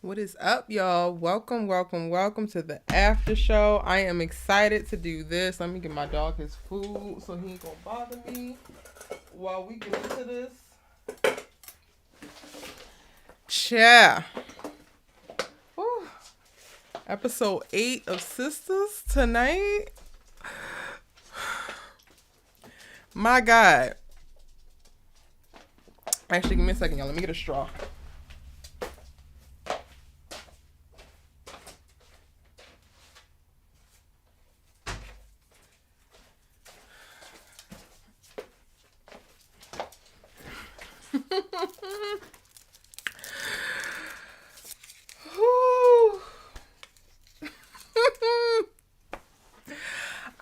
What is up, y'all? Welcome to the after show. I am excited to do this. Let me give my dog his food so he ain't gonna bother me while we get into this. Yeah. Whew. Episode 8 of Sistas tonight. My God. Actually, give me a second, y'all. Let me get a straw.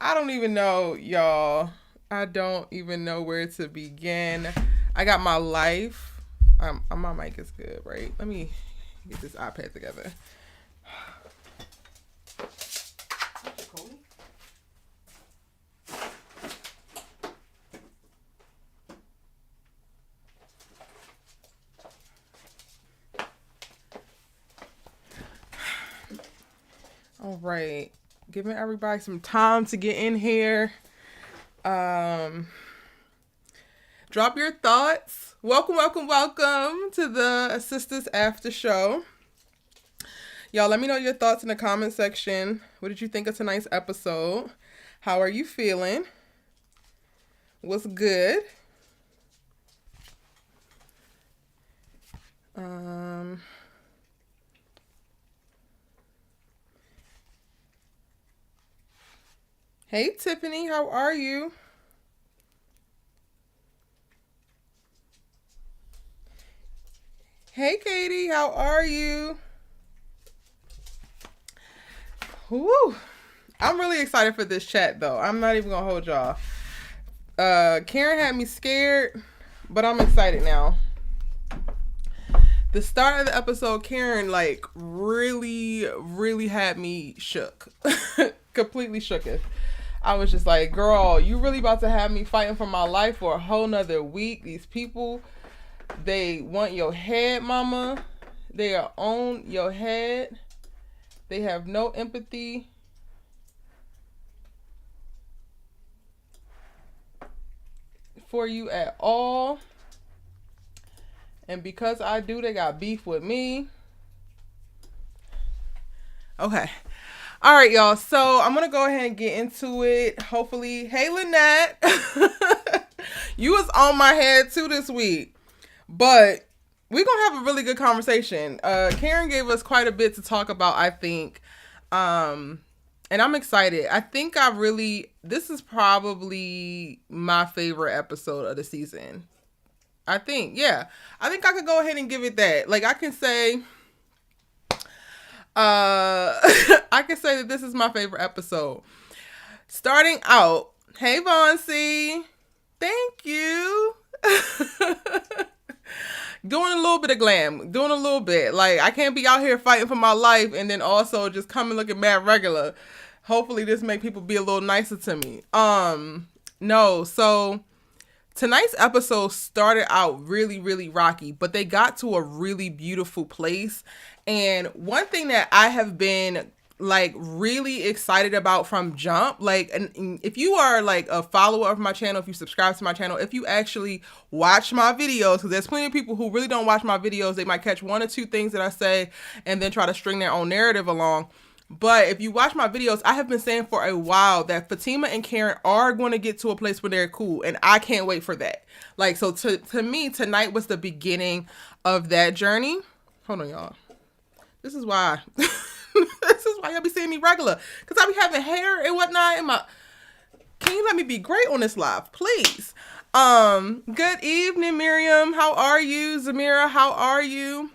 I don't even know, y'all. I don't even know where to begin. I got my life. My mic is good, right? Let me get this iPad together. All right. Giving everybody some time to get in here. Drop your thoughts. Welcome to the Sistas After Show. Y'all, let me know your thoughts in the comment section. What did you think of tonight's episode? How are you feeling? What's good? Hey, Tiffany, how are you? Hey, Katie, how are you? Woo! I'm really excited for this chat, though. I'm not even gonna hold y'all. Karen had me scared, but I'm excited now. The start of the episode, Karen, really had me shook. Completely shooketh. I was just like, girl, you really about to have me fighting for my life for a whole nother week? These people, they want your head, mama. They are on your head. They have no empathy. For you at all. And because I do, they got beef with me. Okay. All right, y'all. So I'm going to go ahead and get into it. Hopefully. Hey, Lynette. You was on my head too this week. But we're going to have a really good conversation. Karen gave us quite a bit to talk about, I think. And I'm excited. I think this is probably my favorite episode of the season. I think I could go ahead and give it that. Like, I can say... I can say that this is my favorite episode. Starting out, hey Beyince, thank you. Doing a little bit of glam, doing a little bit. Like, I can't be out here fighting for my life and then also just come and looking mad regular. Hopefully this make people be a little nicer to me. No, so tonight's episode started out really rocky, but they got to a really beautiful place. And one thing that I have been like really excited about from jump, like, and if you are like a follower of my channel, if you subscribe to my channel, if you actually watch my videos, because there's plenty of people who really don't watch my videos, they might catch one or two things that I say and then try to string their own narrative along. But if you watch my videos, I have been saying for a while that Fatima and Karen are going to get to a place where they're cool. And I can't wait for that. Like, so to me, tonight was the beginning of that journey. Hold on, y'all. This is why. This is why y'all be seeing me regular. Because I be having hair and whatnot. Can you let me be great on this live, please? Good evening, Miriam. How are you? Zamira, how are you?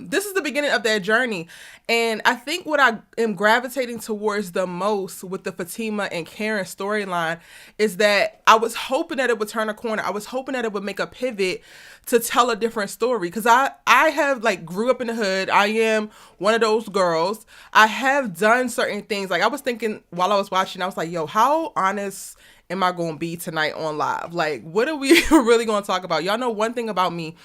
This is the beginning of that journey. And I think what I am gravitating towards the most with the Fatima and Karen storyline is that I was hoping that it would turn a corner. I was hoping that it would make a pivot to tell a different story. Because I have like grew up in the hood. I am one of those girls. I have done certain things. Like, I was thinking while I was watching, I was like, yo, how honest am I going to be tonight on live? Like, what are we really going to talk about? Y'all know one thing about me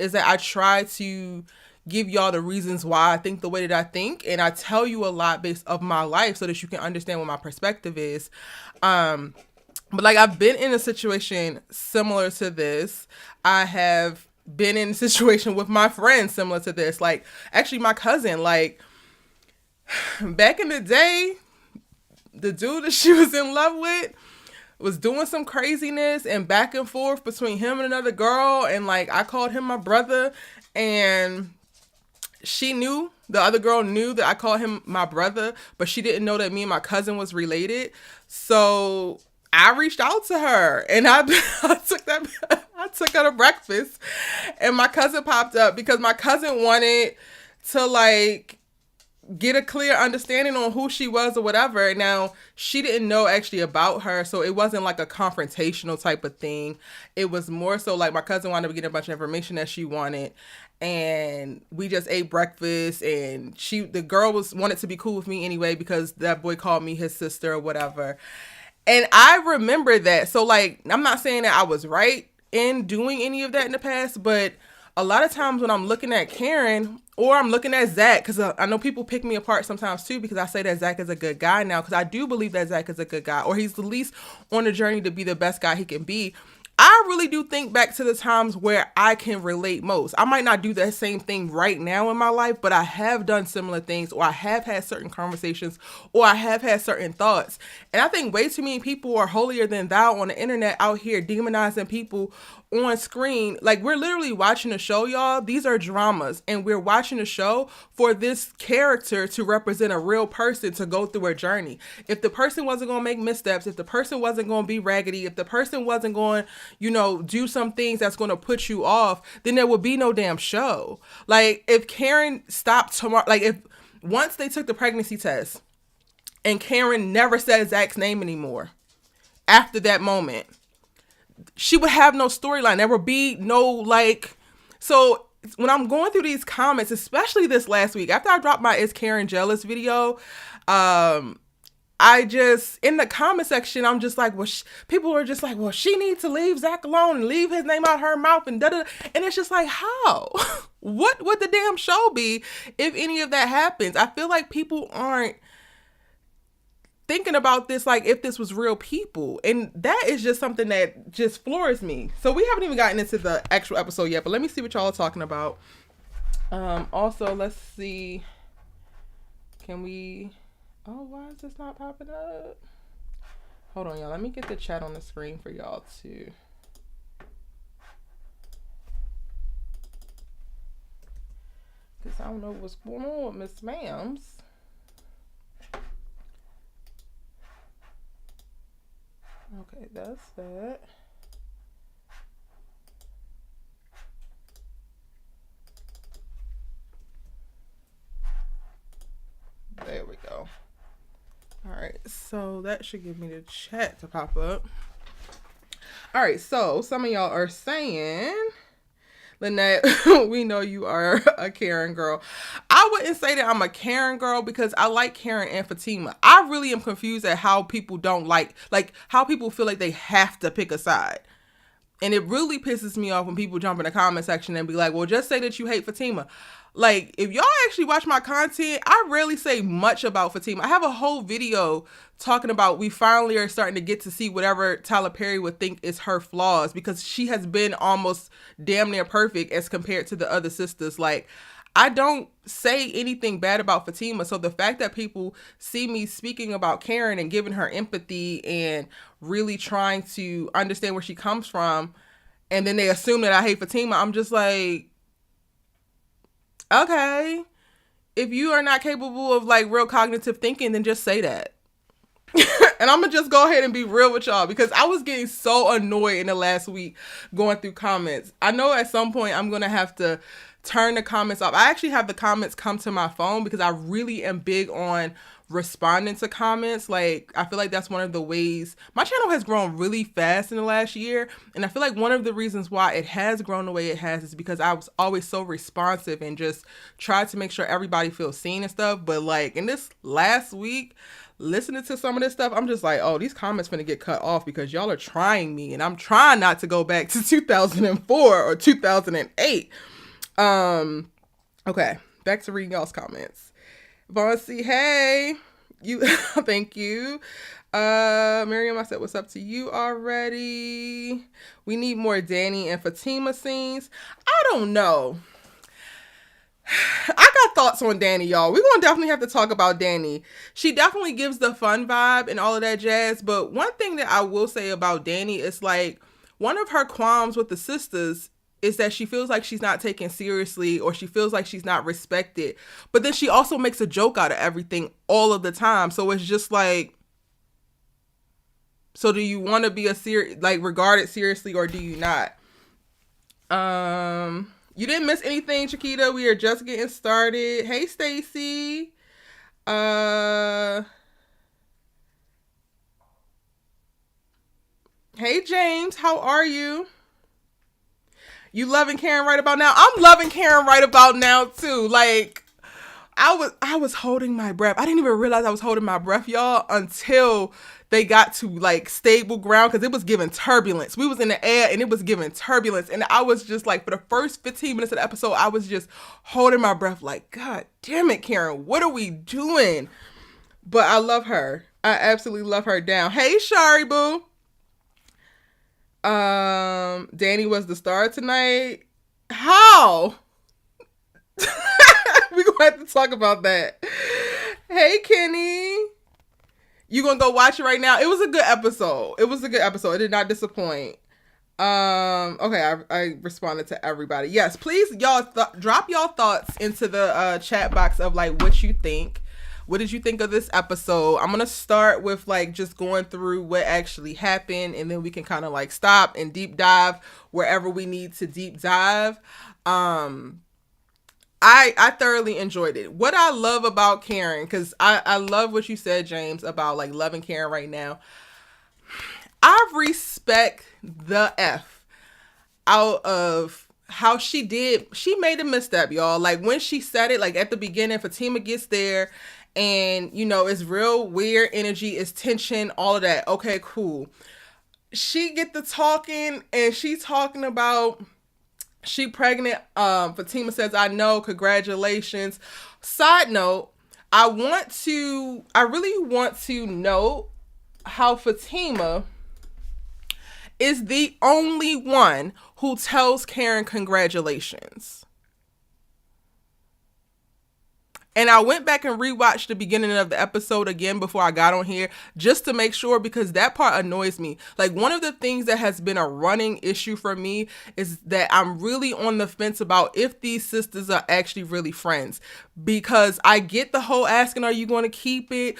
is that I try to, give y'all the reasons why I think the way that I think, and I tell you a lot based of my life so that you can understand what my perspective is. But like, I've been in a situation similar to this. I have been in a situation with my friends similar to this. Like, actually, my cousin, like, back in the day, the dude that she was in love with was doing some craziness and back and forth between him and another girl. And like, I called him my brother, and the other girl knew that I called him my brother, but she didn't know that me and my cousin was related. So I reached out to her, and I took her to breakfast, and my cousin popped up because my cousin wanted to like get a clear understanding on who she was or whatever. Now, she didn't know actually about her, so it wasn't like a confrontational type of thing. It was more so like my cousin wanted to get a bunch of information that she wanted, and we just ate breakfast, and the girl wanted to be cool with me anyway because that boy called me his sister or whatever. And I remember that. So like, I'm not saying that I was right in doing any of that in the past, but a lot of times when I'm looking at Karen or I'm looking at Zach, because I know people pick me apart sometimes too, because I say that Zach is a good guy now, because I do believe that Zach is a good guy, or he's the least on the journey to be the best guy he can be. I really do think back to the times where I can relate most. I might not do that same thing right now in my life, but I have done similar things, or I have had certain conversations, or I have had certain thoughts. And I think way too many people are holier than thou on the internet out here demonizing people on screen. Like, we're literally watching a show, y'all. These are dramas, and we're watching a show for this character to represent a real person to go through a journey. If the person wasn't going to make missteps, if the person wasn't going to be raggedy, if the person wasn't going, do some things that's going to put you off, then there would be no damn show. Like, if Karen stopped tomorrow, like if once they took the pregnancy test and Karen never said Zach's name anymore after that moment, she would have no storyline. There would be no like, so when I'm going through these comments, especially this last week, after I dropped my Is Karen Jealous video, I just, in the comment section, I'm just like, well, people are just like, well, she needs to leave Zach alone and leave his name out her mouth and da-da. And it's just like, how? What would the damn show be if any of that happens? I feel like people aren't thinking about this like if this was real people. And that is just something that just floors me. So we haven't even gotten into the actual episode yet, but let me see what y'all are talking about. Also, let's see. Can we... Oh, why is this not popping up? Hold on, y'all. Let me get the chat on the screen for y'all too. Because I don't know what's going on with Miss Ma'ams. Okay, that's that. There we go. All right, so that should give me the chat to pop up. All right, so some of y'all are saying, Lynette, we know you are a Karen girl. I wouldn't say that I'm a Karen girl because I like Karen and Fatima. I really am confused at how people don't like how people feel like they have to pick a side. And it really pisses me off when people jump in the comment section and be like, well, just say that you hate Fatima. Like, if y'all actually watch my content, I rarely say much about Fatima. I have a whole video talking about we finally are starting to get to see whatever Tyler Perry would think is her flaws, because she has been almost damn near perfect as compared to the other sisters. Like, I don't say anything bad about Fatima. So the fact that people see me speaking about Karen and giving her empathy and really trying to understand where she comes from, and then they assume that I hate Fatima, I'm just like, okay, if you are not capable of like real cognitive thinking, then just say that. And I'm gonna just go ahead and be real with y'all, because I was getting so annoyed in the last week going through comments. I know at some point I'm gonna have to turn the comments off. I actually have the comments come to my phone because I really am big on responding to comments. Like, I feel like that's one of the ways my channel has grown really fast in the last year. And I feel like one of the reasons why it has grown the way it has is because I was always so responsive and just tried to make sure everybody feels seen and stuff. But like in this last week, listening to some of this stuff, I'm just like, oh, these comments finna get cut off because y'all are trying me, and I'm trying not to go back to 2004 or 2008. Okay, back to reading y'all's comments. Beyince, hey, you, thank you. Miriam, I said what's up to you already. We need more Danni and Fatima scenes. I don't know. I got thoughts on Danni, y'all. We're going to definitely have to talk about Danni. She definitely gives the fun vibe and all of that jazz. But one thing that I will say about Danni is like one of her qualms with the sisters is that she feels like she's not taken seriously or she feels like she's not respected. But then she also makes a joke out of everything all of the time. So it's just like, so do you want to be regarded seriously or do you not? You didn't miss anything, Chiquita. We are just getting started. Hey, Stacy. Hey, James. How are you? You loving Karen right about now? I'm loving Karen right about now, too. Like, I was holding my breath. I didn't even realize I was holding my breath, y'all, until they got to like stable ground because it was giving turbulence. We was in the air and it was giving turbulence. And I was just like, for the first 15 minutes of the episode, I was just holding my breath like, God damn it, Karen, what are we doing? But I love her. I absolutely love her down. Hey, Shari Boo. Danni was the star tonight. How? We're going to have to talk about that. Hey, Kenny. You going to go watch it right now? It was a good episode. It did not disappoint. Okay, I responded to everybody. Yes, please, y'all, drop y'all thoughts into the chat box of like what you think. What did you think of this episode? I'm going to start with like just going through what actually happened, and then we can kind of like stop and deep dive wherever we need to deep dive. I thoroughly enjoyed it. What I love about Karen, because I love what you said, James, about like loving Karen right now. I respect the F out of how she made a misstep, y'all. Like when she said it, like at the beginning, Fatima gets there and, you know, it's real weird energy, it's tension, all of that. Okay, cool. She get to talking and she's talking about she pregnant. Fatima says, I know, congratulations. Side note, I really want to note how Fatima is the only one who tells Karen congratulations. And I went back and rewatched the beginning of the episode again before I got on here just to make sure, because that part annoys me. Like one of the things that has been a running issue for me is that I'm really on the fence about if these sisters are actually really friends, because I get the whole asking, are you going to keep it?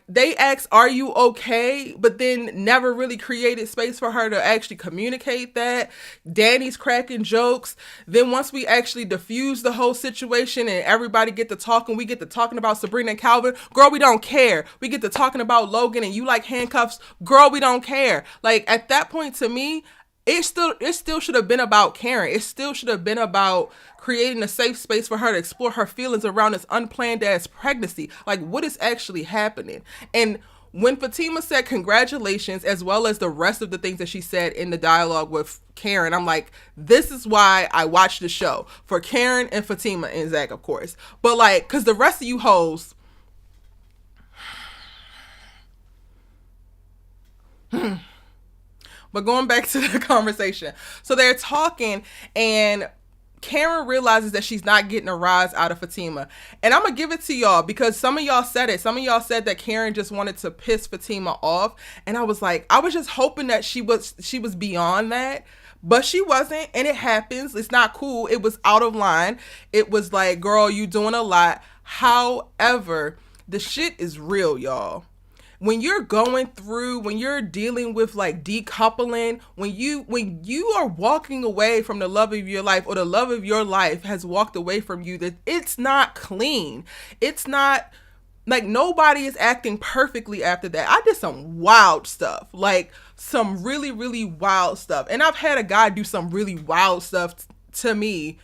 They ask, are you okay? But then never really created space for her to actually communicate that. Danny's cracking jokes. Then once we actually diffuse the whole situation and everybody get to talk, and we get to talking about Sabrina and Calvin, girl, we don't care. We get to talking about Logan and you like handcuffs, girl, we don't care. Like at that point, to me, it still should have been about Karen. It still should have been about creating a safe space for her to explore her feelings around this unplanned ass pregnancy. Like what is actually happening? And when Fatima said congratulations, as well as the rest of the things that she said in the dialogue with Karen, I'm like, this is why I watch the show. For Karen and Fatima and Zach, of course. But like, because the rest of you hoes, but going back to the conversation. So they're talking and Karen realizes that she's not getting a rise out of Fatima. And I'm going to give it to y'all because some of y'all said it. Some of y'all said that Karen just wanted to piss Fatima off. And I was like, I was just hoping that she was beyond that. But she wasn't. And it happens. It's not cool. It was out of line. It was like, girl, you doing a lot. However, the shit is real, y'all. When you're going through, when you're dealing with like decoupling, when you are walking away from the love of your life, or the love of your life has walked away from you, that it's not clean. It's not like nobody is acting perfectly after that. I did some wild stuff, like some really, really wild stuff. And I've had a guy do some really wild stuff to me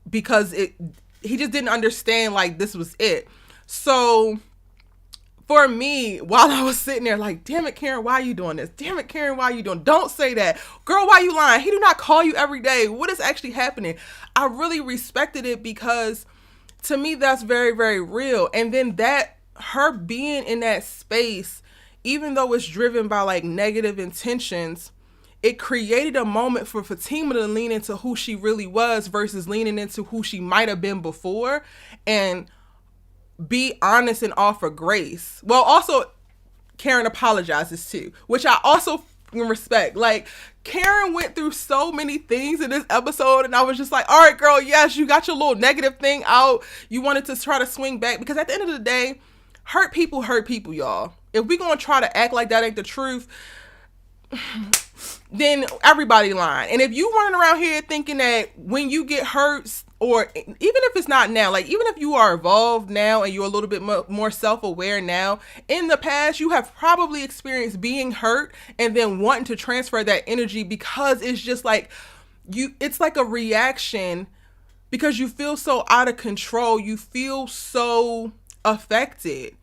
because he just didn't understand like this was it. So for me, while I was sitting there like, damn it, Karen, why are you doing this? Damn it, Karen, why are you doing? Don't say that. Girl, why are you lying? He do not call you every day. What is actually happening? I really respected it because to me, that's very, very real. And then that, her being in that space, even though it's driven by like negative intentions, it created a moment for Fatima to lean into who she really was versus leaning into who she might have been before and be honest and offer grace. Well, also Karen apologizes too, which I also respect. Like, Karen went through so many things in this episode, and I was just like, all right, girl, yes, you got your little negative thing out. You wanted to try to swing back, because at the end of the day, hurt people, y'all. If we gonna try to act like that ain't the truth, then everybody lying. And if you running around here thinking that when you get hurt, or even if it's not now, like even if you are evolved now and you're a little bit more self-aware now, in the past you have probably experienced being hurt and then wanting to transfer that energy, because it's just like it's like a reaction, because you feel so out of control, you feel so affected,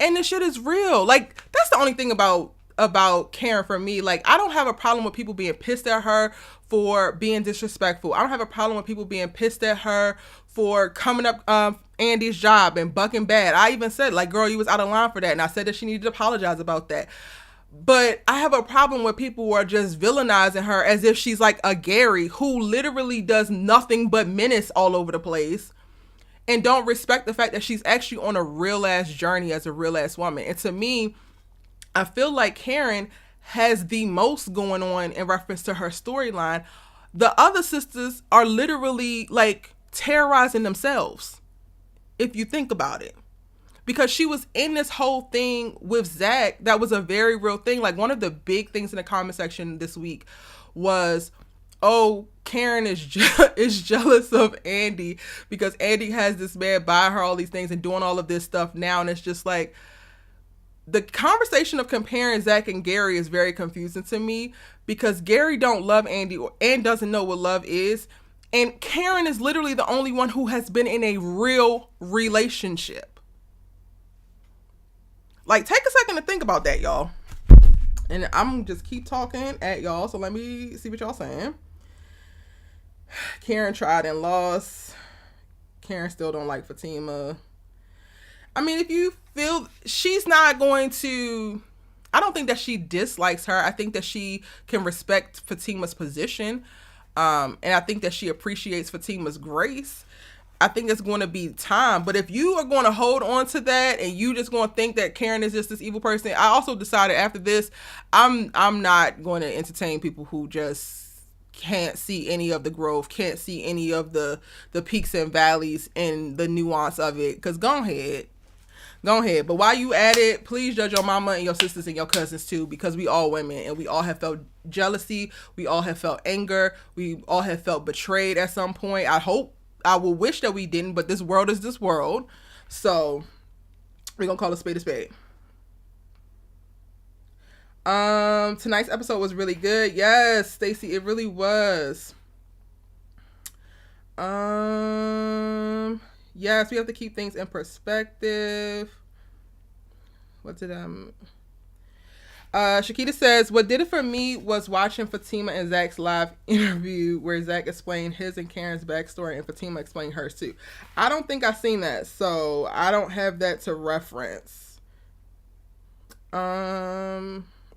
and this shit is real. Like, that's the only thing about Karen for me. Like, I don't have a problem with people being pissed at her for being disrespectful. I don't have a problem with people being pissed at her for coming up Andy's job and bucking bad. I even said, like, girl, you was out of line for that. And I said that she needed to apologize about that. But I have a problem with people who are just villainizing her as if she's like a Gary who literally does nothing but menace all over the place, and don't respect the fact that she's actually on a real ass journey as a real ass woman. And to me, I feel like Karen has the most going on in reference to her storyline. The other sisters are literally like terrorizing themselves, if you think about it. Because she was in this whole thing with Zach that was a very real thing. Like, one of the big things in the comment section this week was, oh, Karen is jealous of Andi because Andi has this man buying her all these things and doing all of this stuff now. And it's just like, the conversation of comparing Zach and Gary is very confusing to me, because Gary don't love Andi and doesn't know what love is. And Karen is literally the only one who has been in a real relationship. Like, take a second to think about that, y'all. And I'm just keep talking at y'all, so let me see what y'all saying. Karen tried and lost. Karen still don't like Fatima. I mean, if you feel she's not going to, I don't think that she dislikes her. I think that she can respect Fatima's position. And I think that she appreciates Fatima's grace. I think it's going to be time. But if you are going to hold on to that and you just going to think that Karen is just this evil person, I also decided after this, I'm not going to entertain people who just can't see any of the growth, can't see any of the peaks and valleys and the nuance of it. Because go ahead. But while you at it, please judge your mama and your sisters and your cousins too, because we all women and we all have felt jealousy. We all have felt anger. We all have felt betrayed at some point. I will wish that we didn't, but this world is this world. So we're going to call a spade a spade. Tonight's episode was really good. Yes, Stacey, it really was. Yes, we have to keep things in perspective. What did Shakita says, what did it for me was watching Fatima and Zach's live interview where Zach explained his and Karen's backstory and Fatima explained hers too. I don't think I've seen that, so I don't have that to reference.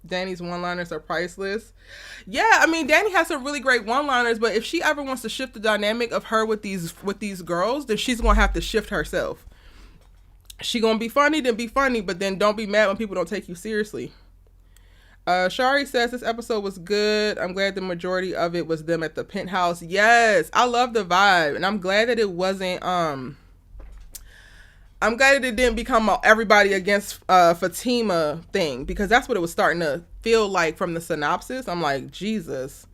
Danny's one-liners are priceless. Yeah, I mean, Danny has some really great one-liners, but if she ever wants to shift the dynamic of her with these girls, then she's gonna have to shift herself. She gonna be funny, then be funny, but then don't be mad when people don't take you seriously. Shari says this episode was good. I'm glad the majority of it was them at the penthouse. Yes, I love the vibe, and I'm glad that it wasn't I'm glad that it didn't become a everybody against Fatima thing, because that's what it was starting to feel like from the synopsis. I'm like, Jesus.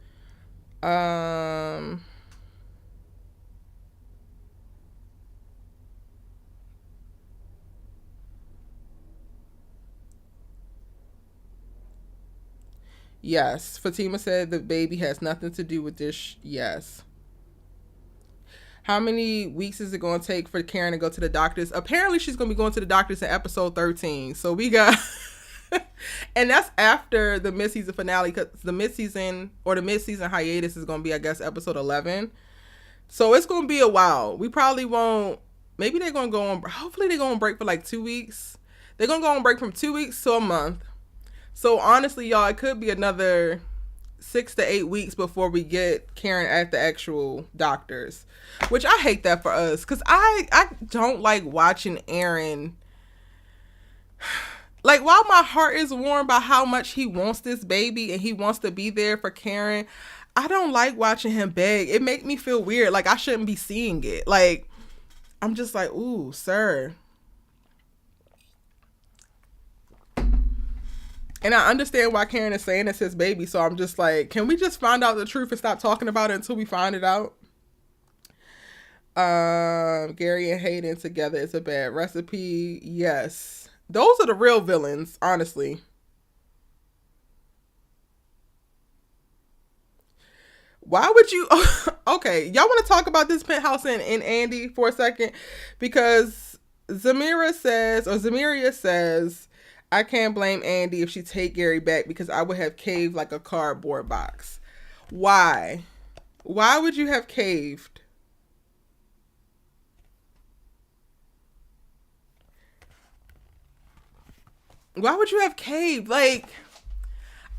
Yes, Fatima said the baby has nothing to do with this. Yes. How many weeks is it going to take for Karen to go to the doctors? Apparently, she's going to be going to the doctors in episode 13. So we got... and that's after the mid-season finale, because the mid-season hiatus is going to be, I guess, episode 11. So it's going to be a while. We probably won't... Maybe they're going to go on... Hopefully they're going to break for like 2 weeks. They're going to go on break from 2 weeks to a month. So honestly, y'all, it could be another 6 to 8 weeks before we get Karen at the actual doctors. Which I hate that for us. Because I don't like watching Aaron... Like, while my heart is warmed by how much he wants this baby and he wants to be there for Karen, I don't like watching him beg. It makes me feel weird. Like, I shouldn't be seeing it. Like, I'm just like, ooh, sir. And I understand why Karen is saying it's his baby. So I'm just like, can we just find out the truth and stop talking about it until we find it out? Gary and Hayden together is a bad recipe. Yes. Those are the real villains, honestly. Why would you... Okay, y'all want to talk about this penthouse and Andi for a second? Because Zamiria says, I can't blame Andi if she take Gary back because I would have caved like a cardboard box. Why? Why would you have caved? Why would you have caved? Like,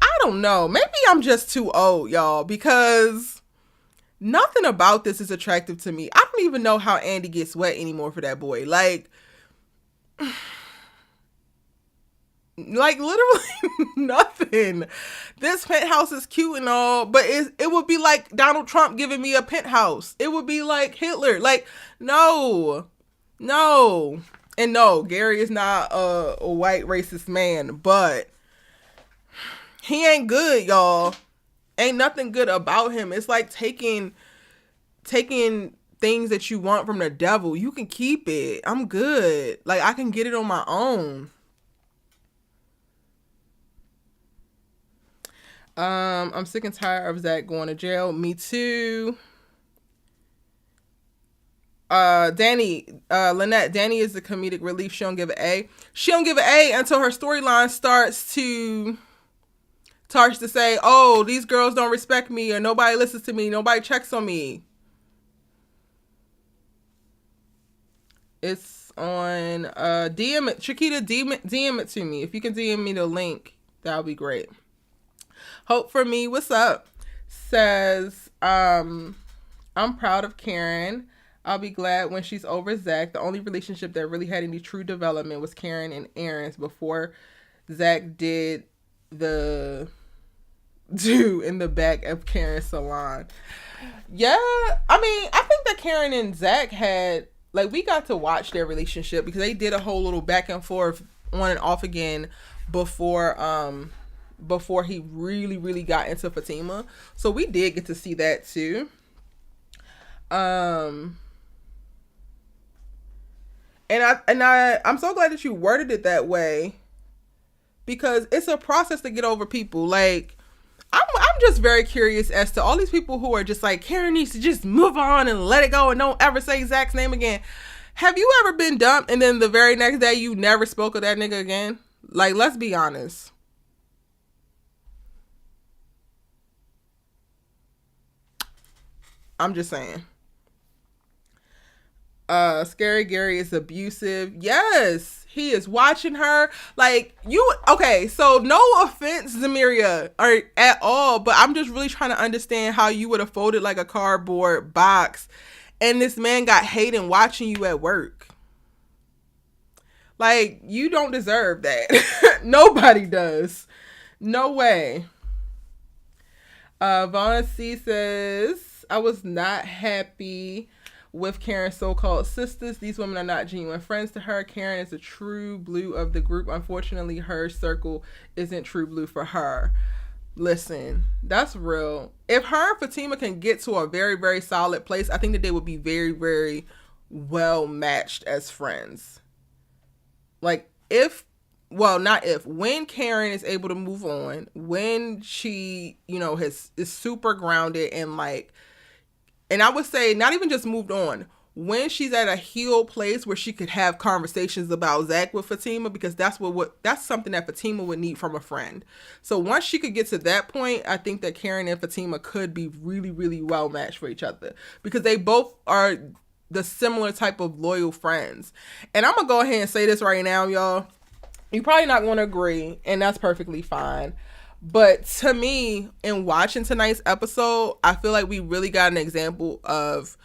I don't know. Maybe I'm just too old, y'all, because nothing about this is attractive to me. I don't even know how Andi gets wet anymore for that boy. Like literally nothing. This penthouse is cute and all, but it would be like Donald Trump giving me a penthouse. It would be like Hitler. Like, no. And no, Gary is not a white racist man, but he ain't good, y'all. Ain't nothing good about him. It's like taking things that you want from the devil. You can keep it. I'm good. Like, I can get it on my own. I'm sick and tired of Zach going to jail. Me too. Danni, Lynette, Danni is the comedic relief. She don't give an A. She don't give an A until her storyline starts to say, oh, these girls don't respect me, or nobody listens to me, nobody checks on me. It's on DM it. Chiquita, DM it to me. If you can DM me the link, that would be great. Hope for me, what's up? Says, I'm proud of Karen. I'll be glad when she's over Zach. The only relationship that really had any true development was Karen and Aaron's before Zach did the do in the back of Karen's salon. Yeah, I mean, I think that Karen and Zach had, like, we got to watch their relationship because they did a whole little back and forth on and off again before he really, really got into Fatima. So we did get to see that too. I'm so glad that you worded it that way, because it's a process to get over people. Like, I'm just very curious as to all these people who are just like, Karen needs to just move on and let it go and don't ever say Zach's name again. Have you ever been dumped and then the very next day you never spoke of that nigga again? Like, let's be honest. I'm just saying. Scary Gary is abusive. Yes, he is watching her. Like, okay, so no offense, Zamiria, or at all, but I'm just really trying to understand how you would have folded like a cardboard box and this man got Hayden watching you at work. Like, you don't deserve that. Nobody does. No way. Vaughn C says, I was not happy with Karen's so-called sisters. These women are not genuine friends to her. Karen is a true blue of the group. Unfortunately, her circle isn't true blue for her. Listen, that's real. If her and Fatima can get to a very, very solid place, I think that they would be very, very well matched as friends. Like, when Karen is able to move on, when she, is super grounded and like and I would say not even just moved on, when she's at a healed place where she could have conversations about Zach with Fatima, because that's something that Fatima would need from a friend. So once she could get to that point, I think that Karen and Fatima could be really, really well matched for each other, because they both are the similar type of loyal friends. And I'm gonna go ahead and say this right now, y'all. You're probably not going to agree, and that's perfectly fine. But to me, in watching tonight's episode, I feel like we really got an example of,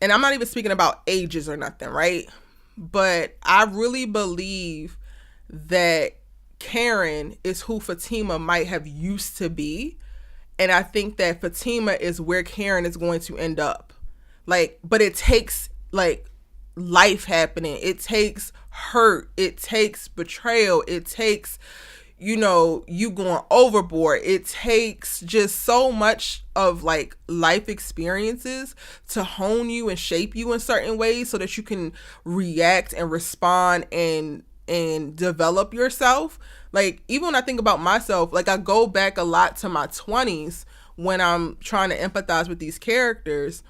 and I'm not even speaking about ages or nothing, right? But I really believe that Karen is who Fatima might have used to be. And I think that Fatima is where Karen is going to end up. Like, but it takes, like, life happening. It takes hurt. It takes betrayal. It takes, you know, you going overboard. It takes just so much of, like, life experiences to hone you and shape you in certain ways so that you can react and respond and develop yourself. Like, even when I think about myself, like, I go back a lot to my 20s when I'm trying to empathize with these characters.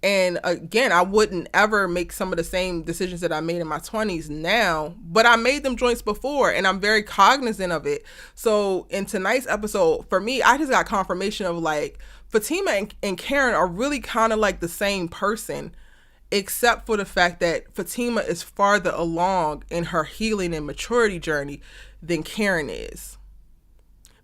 And again, I wouldn't ever make some of the same decisions that I made in my 20s now, but I made them joints before, and I'm very cognizant of it. So in tonight's episode, for me, I just got confirmation of, like, Fatima and Karen are really kind of like the same person, except for the fact that Fatima is farther along in her healing and maturity journey than Karen is.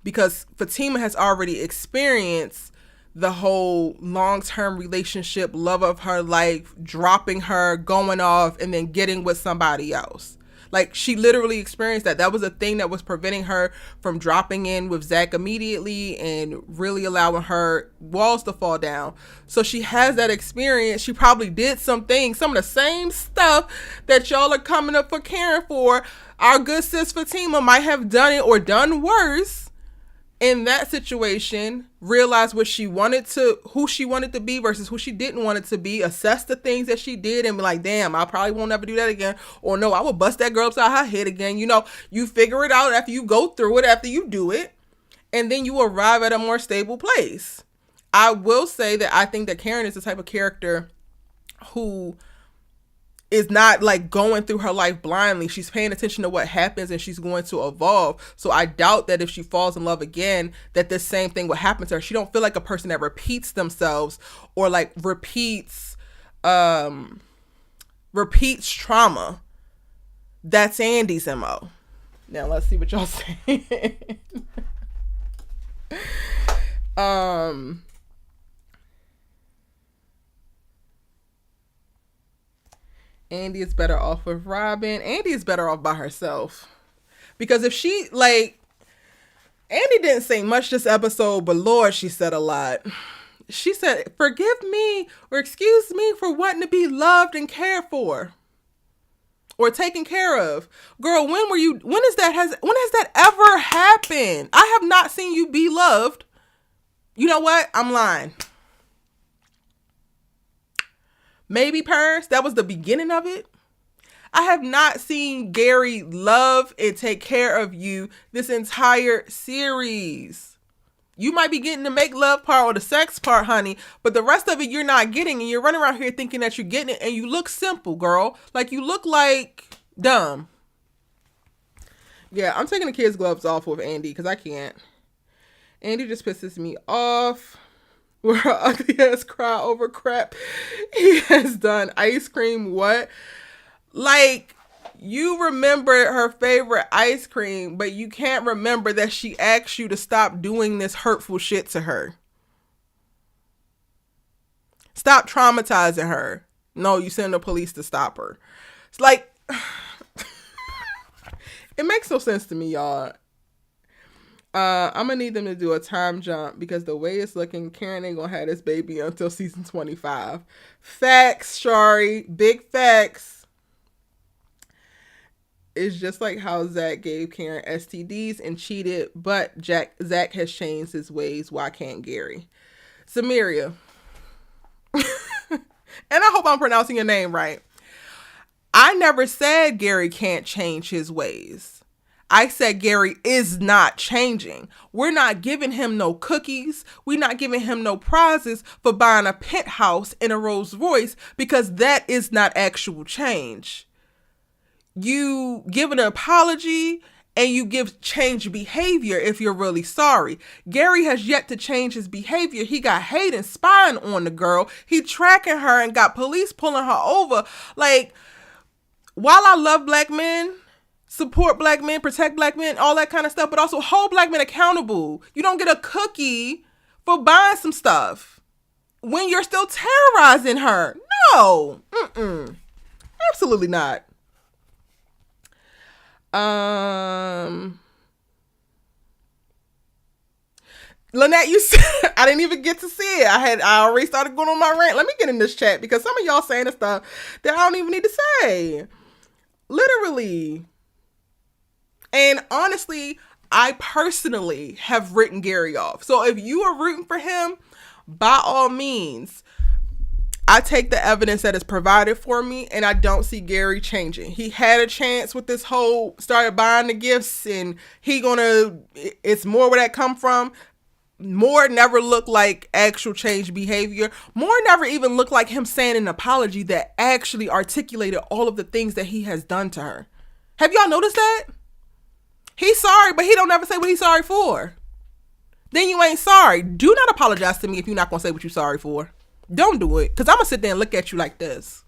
Because Fatima has already experienced the whole long-term relationship, love of her life, dropping her, going off, and then getting with somebody else. Like, she literally experienced that. That was a thing that was preventing her from dropping in with Zach immediately and really allowing her walls to fall down. So she has that experience. She probably did some things, some of the same stuff that y'all are coming up for Karen for. Our good sis Fatima might have done it or done worse in that situation, realize what she wanted to, who she wanted to be versus who she didn't want it to be, assess the things that she did and be like, damn, I probably won't ever do that again. Or no, I will bust that girl upside her head again. You know, you figure it out after you go through it, after you do it, and then you arrive at a more stable place. I will say that I think that Karen is the type of character who is not, like, going through her life blindly. She's paying attention to what happens and she's going to evolve. So I doubt that if she falls in love again, that the same thing will happen to her. She don't feel like a person that repeats themselves or, like, repeats trauma. That's Andi's MO. Now let's see what y'all say. Andi is better off with Robin. Andi is better off by herself. Because if she, like, Andi didn't say much this episode, but Lord, she said a lot. She said, forgive me or excuse me for wanting to be loved and cared for. Or taken care of. Girl, when has that ever happened? I have not seen you be loved. You know what? I'm lying. Maybe Paris, that was the beginning of it. I have not seen Gary love and take care of you this entire series. You might be getting the make love part or the sex part, honey, but the rest of it you're not getting, and you're running around here thinking that you're getting it, and you look simple, girl. Like, you look like dumb. Yeah, I'm taking the kids' gloves off with Andi because I can't. Andi just pisses me off. Where her ugly ass cry over crap he has done. Ice cream, what? Like, you remember her favorite ice cream, but you can't remember that she asked you to stop doing this hurtful shit to her. Stop traumatizing her. No, you send the police to stop her. It's like, it makes no sense to me, y'all. I'm gonna need them to do a time jump because the way it's looking, Karen ain't gonna have this baby until season 25. Facts, Shari. Big facts. It's just like how Zach gave Karen STDs and cheated, but Zach has changed his ways. Why can't Gary? Samaria. And I hope I'm pronouncing your name right. I never said Gary can't change his ways. I said Gary is not changing. We're not giving him no cookies. We're not giving him no prizes for buying a penthouse in a Rolls Royce, because that is not actual change. You give an apology and you give change behavior if you're really sorry. Gary has yet to change his behavior. He got Hayden spying on the girl. He tracking her and got police pulling her over. Like, while I love black men, support black men, protect black men, all that kind of stuff, but also hold black men accountable. You don't get a cookie for buying some stuff when you're still terrorizing her. No. Absolutely not. Lynette, you said, I didn't even get to see it. I already started going on my rant. Let me get in this chat, because some of y'all saying the stuff that I don't even need to say. Literally. And honestly, I personally have written Gary off. So if you are rooting for him, by all means, I take the evidence that is provided for me, and I don't see Gary changing. He had a chance with this whole, started buying the gifts, and it's more where that come from. More never looked like actual change behavior. More never even looked like him saying an apology that actually articulated all of the things that he has done to her. Have y'all noticed that? He's sorry, but he don't ever say what he's sorry for. Then you ain't sorry. Do not apologize to me if you're not going to say what you're sorry for. Don't do it, because I'm going to sit there and look at you like this.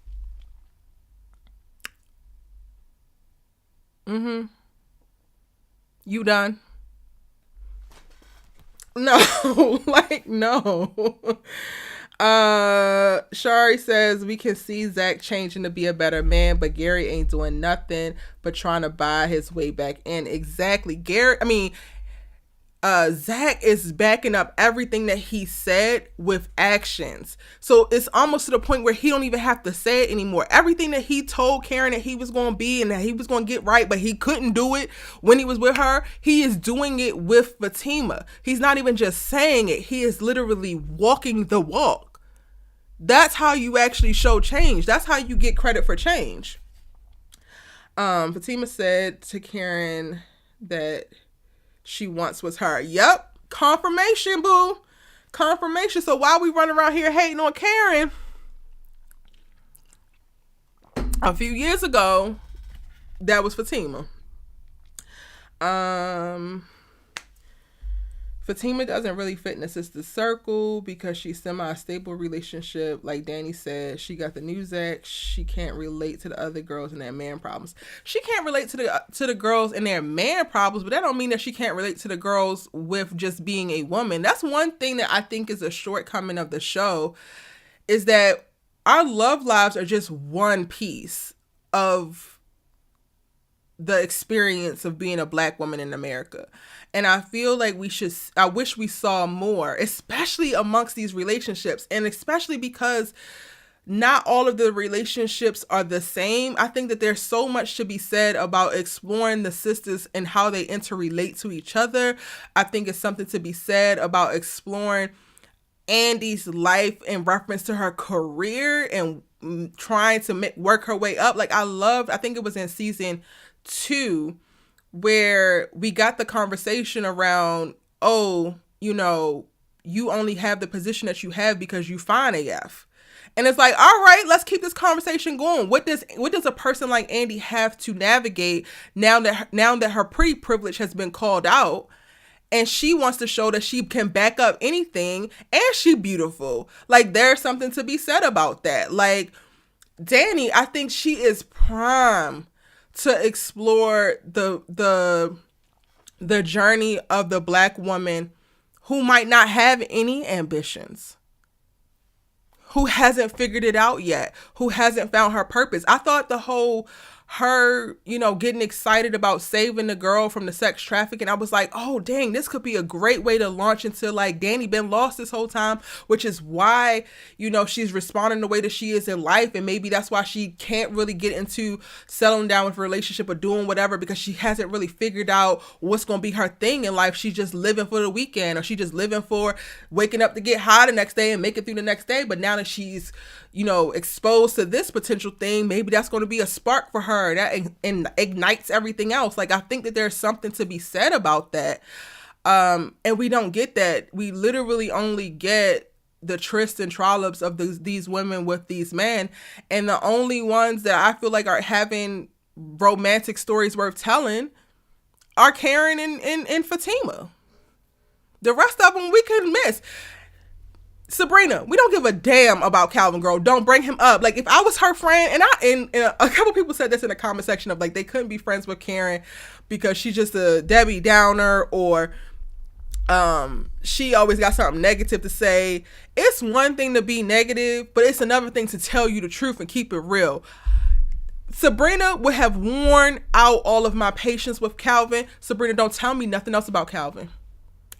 You done? No, like, no. Shari says, we can see Zach changing to be a better man, but Gary ain't doing nothing but trying to buy his way back in. Exactly. Zach is backing up everything that he said with actions. So it's almost to the point where he don't even have to say it anymore. Everything that he told Karen that he was going to be and that he was going to get right, but he couldn't do it when he was with her, he is doing it with Fatima. He's not even just saying it. He is literally walking the walk. That's how you actually show change. That's how you get credit for change. Fatima said to Karen that she once was her. Yep. Confirmation, boo. Confirmation. So while we run around here hating on Karen, a few years ago, that was Fatima. Fatima doesn't really fit in the sister circle because she's semi-stable relationship. Like Danny said, she got the news act. She can't relate to the other girls and their man problems. She can't relate to the girls and their man problems, but that don't mean that she can't relate to the girls with just being a woman. That's one thing that I think is a shortcoming of the show, is that our love lives are just one piece of the experience of being a black woman in America. And I feel like I wish we saw more, especially amongst these relationships. And especially because not all of the relationships are the same. I think that there's so much to be said about exploring the sisters and how they interrelate to each other. I think it's something to be said about exploring Andi's life in reference to her career and trying to work her way up. Like I think it was in season 2 where we got the conversation around, you only have the position that you have because you fine AF. And it's like, all right, let's keep this conversation going. What does a person like Andi have to navigate now that her pre-privilege has been called out, and she wants to show that she can back up anything, and she beautiful. Like, there's something to be said about that. Like, Danni, I think she is prime to explore the journey of the black woman who might not have any ambitions, who hasn't figured it out yet, who hasn't found her purpose. I thought her, getting excited about saving the girl from the sex trafficking, I was like, oh, dang, this could be a great way to launch into, like, Danni been lost this whole time, which is why, she's responding the way that she is in life. And maybe that's why she can't really get into settling down with a relationship or doing whatever, because she hasn't really figured out what's going to be her thing in life. She's just living for the weekend, or she's just living for waking up to get high the next day and make it through the next day. But now that she's, exposed to this potential thing, maybe that's going to be a spark for her her. That ignites everything else. Like, I think that there's something to be said about that. And we don't get that. We literally only get the trysts and trollops of these women with these men. And the only ones that I feel like are having romantic stories worth telling are Karen and Fatima. The rest of them we couldn't miss. Sabrina, we don't give a damn about Calvin, girl. Don't bring him up. Like, if I was her friend, and a couple people said this in the comment section of, like, they couldn't be friends with Karen because she's just a Debbie Downer, or she always got something negative to say. It's one thing to be negative, but it's another thing to tell you the truth and keep it real. Sabrina would have worn out all of my patience with Calvin. Sabrina, don't tell me nothing else about Calvin.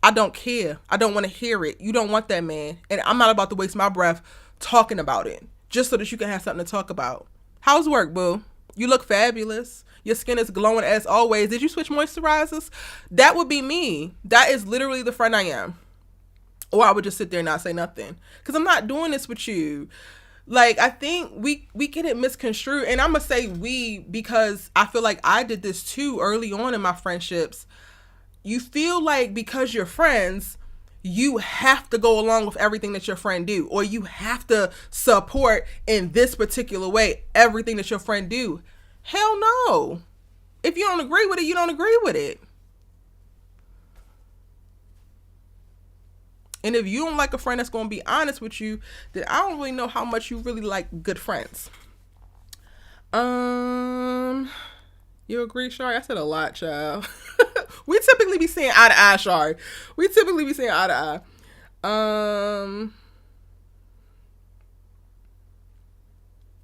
I don't care. I don't want to hear it. You don't want that man. And I'm not about to waste my breath talking about it just so that you can have something to talk about. How's work, boo? You look fabulous. Your skin is glowing as always. Did you switch moisturizers? That would be me. That is literally the friend I am. Or I would just sit there and not say nothing. Because I'm not doing this with you. Like, I think we get it misconstrued. And I'm going to say we because I feel like I did this too early on in my friendships. You feel like because you're friends, you have to go along with everything that your friend do, or you have to support in this particular way everything that your friend do. Hell no. If you don't agree with it, you don't agree with it. And if you don't like a friend that's going to be honest with you, then I don't really know how much you really like good friends. You agree, Shari? I said a lot, child. We typically be saying eye to eye, Shari. We typically be saying eye to eye.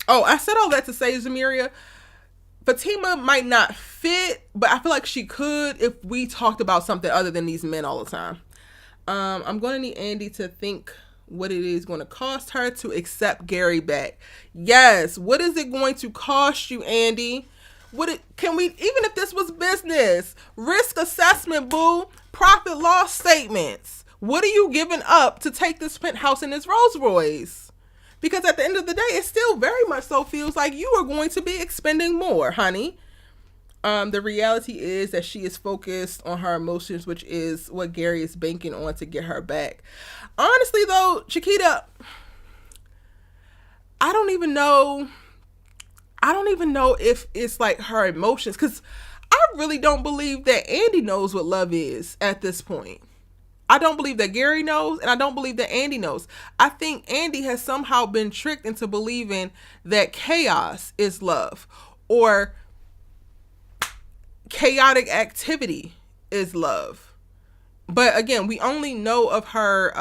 Oh, I said all that to say, Zamiria, Fatima might not fit, but I feel like she could if we talked about something other than these men all the time. I'm going to need Andi to think what it is going to cost her to accept Gary back. Yes. What is it going to cost you, Andi? Can we, even if this was business, risk assessment, boo, profit loss statements. What are you giving up to take this penthouse and this Rolls Royce? Because at the end of the day, it still very much so feels like you are going to be expending more, honey. The reality is that she is focused on her emotions, which is what Gary is banking on to get her back. Honestly, though, Chiquita, I don't even know if it's like her emotions, because I really don't believe that Andi knows what love is at this point. I don't believe that Gary knows, and I don't believe that Andi knows. I think Andi has somehow been tricked into believing that chaos is love, or chaotic activity is love. But again, we only know of her,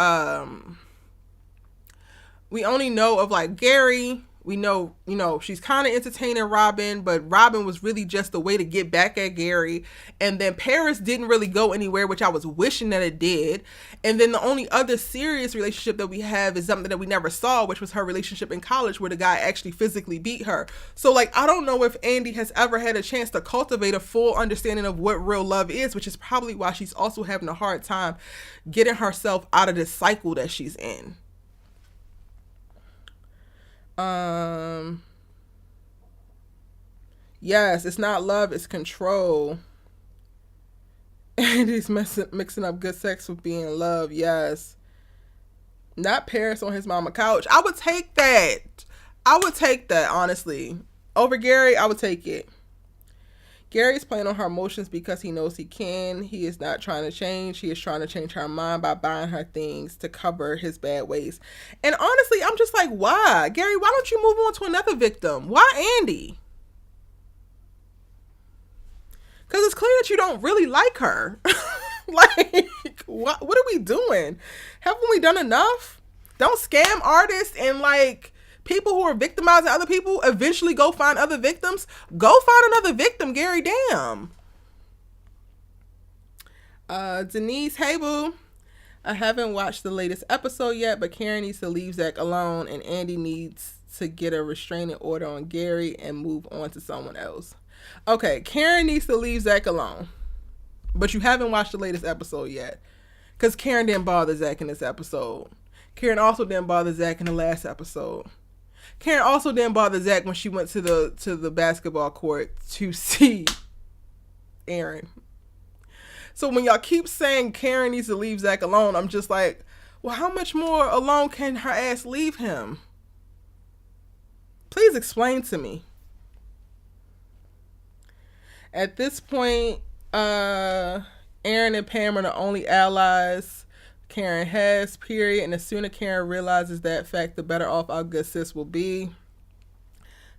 we only know of like Gary. We know, she's kind of entertaining Robin, but Robin was really just a way to get back at Gary. And then Paris didn't really go anywhere, which I was wishing that it did. And then the only other serious relationship that we have is something that we never saw, which was her relationship in college where the guy actually physically beat her. So like, I don't know if Andi has ever had a chance to cultivate a full understanding of what real love is, which is probably why she's also having a hard time getting herself out of this cycle that she's in. Yes, it's not love, it's control. And he's mixing up good sex with being love. Yes. Not Paris on his mama couch. I would take that. Honestly. Over Gary, I would take it. Gary's playing on her emotions because he knows he can. He is not trying to change. He is trying to change her mind by buying her things to cover his bad ways. And honestly, I'm just like, why? Gary, why don't you move on to another victim? Why Andi? Because it's clear that you don't really like her. Like, what are we doing? Haven't we done enough? Don't scam artists and like people who are victimizing other people eventually go find other victims. Go find another victim, Gary. Damn. Denise, hey boo. I haven't watched the latest episode yet, but Karen needs to leave Zach alone and Andi needs to get a restraining order on Gary and move on to someone else. Okay, Karen needs to leave Zach alone. But you haven't watched the latest episode yet. Because Karen didn't bother Zach in this episode. Karen also didn't bother Zach in the last episode. Karen also didn't bother Zach when she went to the basketball court to see Aaron. So when y'all keep saying Karen needs to leave Zach alone, I'm just like, well, how much more alone can her ass leave him? Please explain to me. At this point, Aaron and Pam are the only allies Karen has, period. And the sooner Karen realizes that fact, the better off our good sis will be.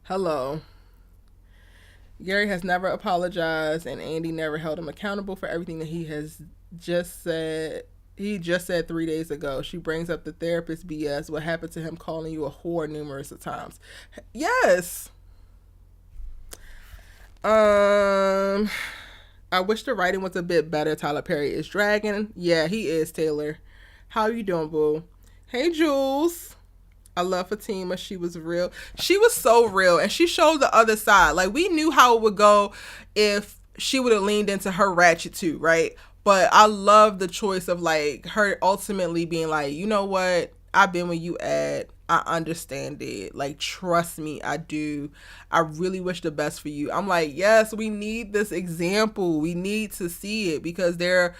Hello. Gary has never apologized, and Andi never held him accountable for everything that he has just said. He just said 3 days ago. She brings up the therapist BS. What happened to him calling you a whore numerous of times? Yes. I wish the writing was a bit better. Tyler Perry is dragging. Yeah, he is, Taylor. How you doing, boo? Hey, Jules. I love Fatima. She was real. She was so real, and she showed the other side. Like, we knew how it would go if she would have leaned into her ratchet too, right? But I love the choice of, like, her ultimately being like, you know what? I've been where you at. I understand it. Like, trust me, I do. I really wish the best for you. I'm like, yes, we need this example. We need to see it, because there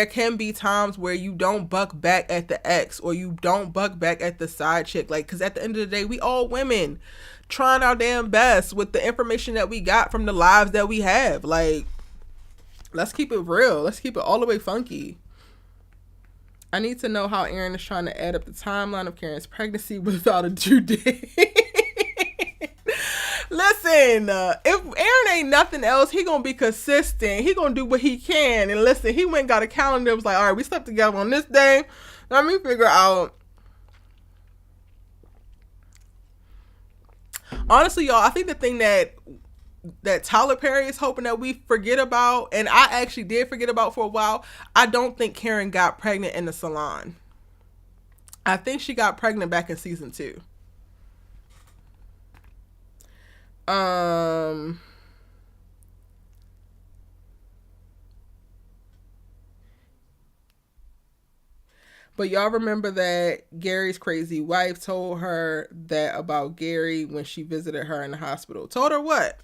can be times where you don't buck back at the ex, or you don't buck back at the side chick. Like, because at the end of the day, we all women trying our damn best with the information that we got from the lives that we have. Like, let's keep it real. Let's keep it all the way funky. I need to know how Aaron is trying to add up the timeline of Karen's pregnancy without a due date. Listen, if Aaron ain't nothing else, he gonna be consistent. He gonna do what he can. And listen, he went and got a calendar. It was like, all right, we slept together on this day. Let me figure out. Honestly, y'all, I think the thing that Tyler Perry is hoping that we forget about, and I actually did forget about for a while, I don't think Karen got pregnant in the salon. I think she got pregnant back in season 2. But y'all remember that Gary's crazy wife told her that about Gary when she visited her in the hospital. Told her what?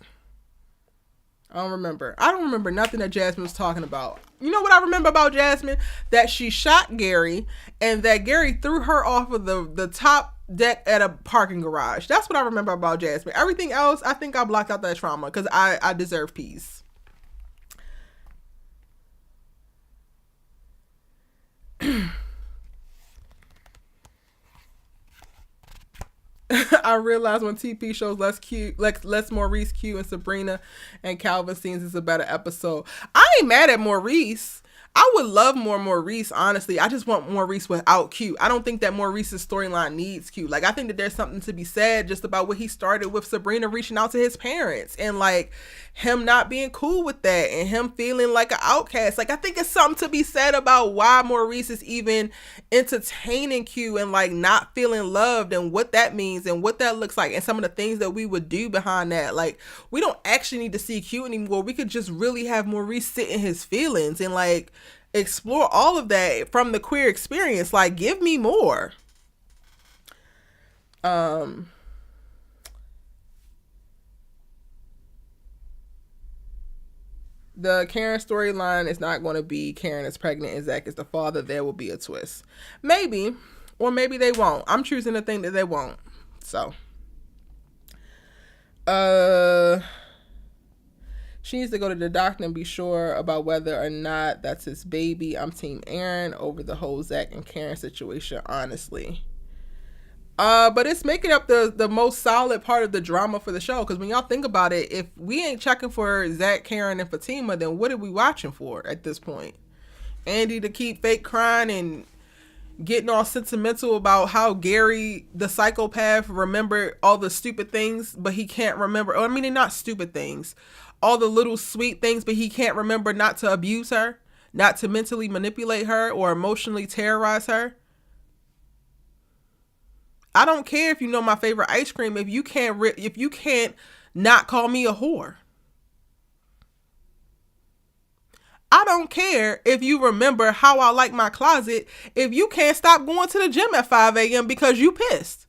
I don't remember. I don't remember nothing that Jasmine was talking about. You know what I remember about Jasmine? That she shot Gary, and that Gary threw her off of the top deck at a parking garage. That's what I remember about Jasmine. Everything else, I think I blocked out that trauma, because I deserve peace. I realized when TP shows less Maurice, Q, and Sabrina and Calvin scenes is a better episode. I ain't mad at Maurice. I would love more Maurice, honestly. I just want Maurice without Q. I don't think that Maurice's storyline needs Q. Like, I think that there's something to be said just about what he started with Sabrina reaching out to his parents, and like him not being cool with that, and him feeling like an outcast. Like, I think it's something to be said about why Maurice is even entertaining Q, and like not feeling loved, and what that means and what that looks like, and some of the things that we would do behind that. Like, we don't actually need to see Q anymore. We could just really have Maurice sit in his feelings and like explore all of that from the queer experience. Like, give me more. The Karen storyline is not going to be Karen is pregnant and Zach is the father. There will be a twist. Maybe, or maybe they won't. I'm choosing to think that they won't. So, she needs to go to the doctor and be sure about whether or not that's his baby. I'm team Aaron over the whole Zach and Karen situation, honestly. But it's making up the most solid part of the drama for the show. Because when y'all think about it, if we ain't checking for Zach, Karen, and Fatima, then what are we watching for at this point? Andi to keep fake crying and getting all sentimental about how Gary, the psychopath, remembered all the stupid things, but he can't remember. I mean, they're not stupid things. All the little sweet things, but he can't remember not to abuse her, not to mentally manipulate her or emotionally terrorize her. I don't care if you know my favorite ice cream if you can't not call me a whore. I don't care if you remember how I like my closet if you can't stop going to the gym at 5 a.m. because you pissed.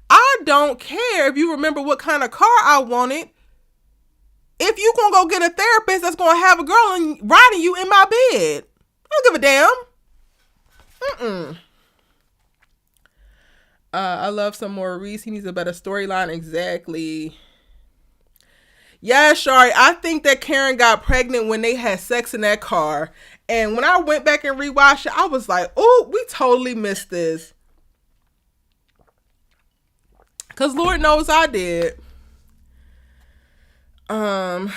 I don't care if you remember what kind of car I wanted. If you gonna go get a therapist that's gonna have a girl and riding you in my bed, I don't give a damn. I love some Maurice. He needs a better storyline. Exactly. Yeah, Shari, I think that Karen got pregnant when they had sex in that car. And when I went back and rewatched it, I was like, oh, we totally missed this. Because Lord knows I did. Chi-Town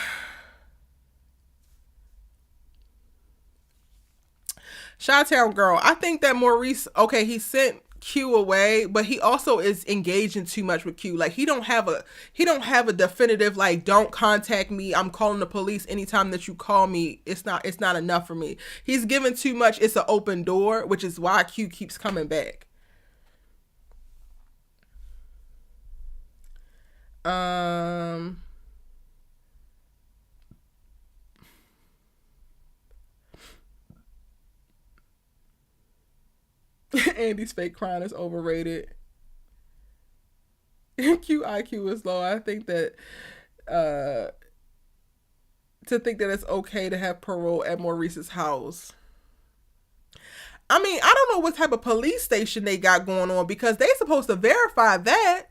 girl, I think that Maurice, okay, he sent Q away, but he also is engaging too much with Q. Like he don't have a definitive like, don't contact me, I'm calling the police anytime that you call me. It's not enough for me. He's given too much. It's an open door, which is why Q keeps coming back. Andy's fake crying is overrated. Q IQ is low. I think that to think that it's okay to have parole at Maurice's house. I mean, I don't know what type of police station they got going on because they supposed to verify that.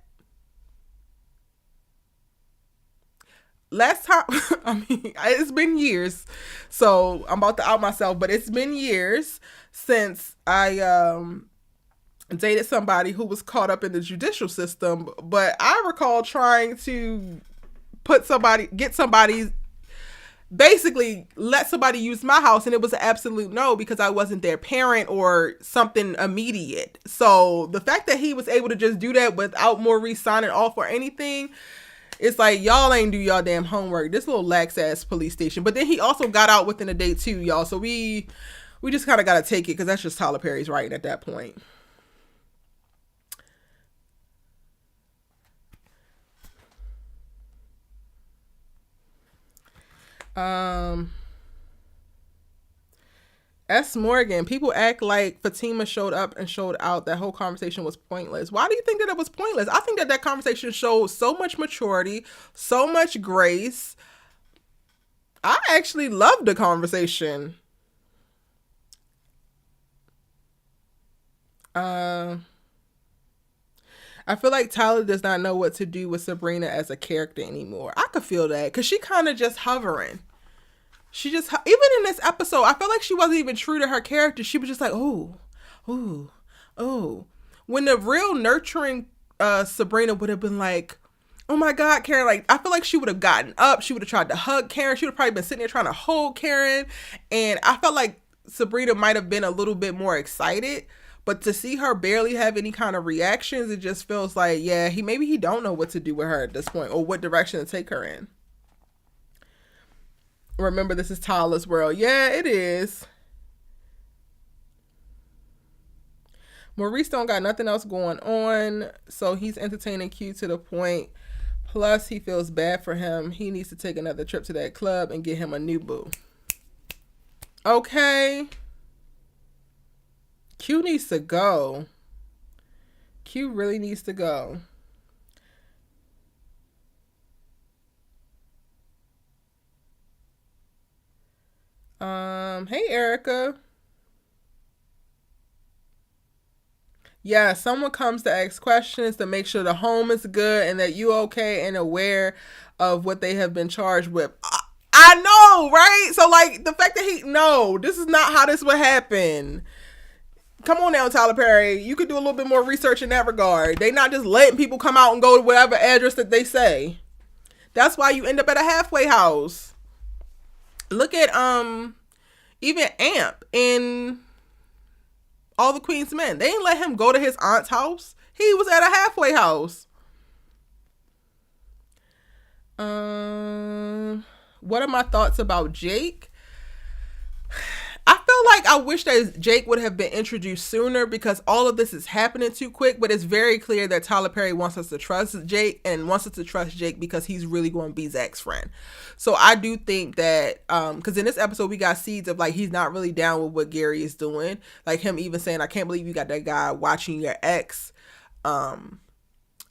Last time, I mean, it's been years, so I'm about to out myself, but it's been years since I dated somebody who was caught up in the judicial system, but I recall trying to basically let somebody use my house, and it was an absolute no because I wasn't their parent or something immediate. So the fact that he was able to just do that without Maurice signing off or anything, it's like, y'all ain't do y'all damn homework. This little lax ass police station. But then he also got out within a day too, y'all. So we just kind of got to take it because that's just Tyler Perry's writing at that point. S. Morgan, people act like Fatima showed up and showed out. That whole conversation was pointless. Why do you think that it was pointless? I think that conversation showed so much maturity, so much grace. I actually loved the conversation. I feel like Tyler does not know what to do with Sabrina as a character anymore. I could feel that because she kind of just hovering. She just, even in this episode, I felt like she wasn't even true to her character. She was just like, oh. When the real nurturing Sabrina would have been like, oh my God, Karen. Like, I feel like she would have gotten up. She would have tried to hug Karen. She would have probably been sitting there trying to hold Karen. And I felt like Sabrina might have been a little bit more excited. But to see her barely have any kind of reactions, it just feels like, yeah, maybe he don't know what to do with her at this point or what direction to take her in. Remember, this is Tyler's world. Yeah, it is. Maurice don't got nothing else going on, so he's entertaining Q to the point. Plus, he feels bad for him. He needs to take another trip to that club and get him a new boo. Okay. Q needs to go. Q really needs to go. Hey, Erica. Yeah, someone comes to ask questions to make sure the home is good and that you okay and aware of what they have been charged with. I know, right? So, like, the fact that this is not how this would happen. Come on now, Tyler Perry. You could do a little bit more research in that regard. They not just letting people come out and go to whatever address that they say. That's why you end up at a halfway house. Look at even Amp in All the Queen's Men. They didn't let him go to his aunt's house. He was at a halfway house. What are my thoughts about Jake? I feel like I wish that Jake would have been introduced sooner because all of this is happening too quick, but it's very clear that Tyler Perry wants us to trust Jake and wants us to trust Jake because he's really going to be Zach's friend. So I do think that, because in this episode we got seeds of like, he's not really down with what Gary is doing. Like him even saying, I can't believe you got that guy watching your ex.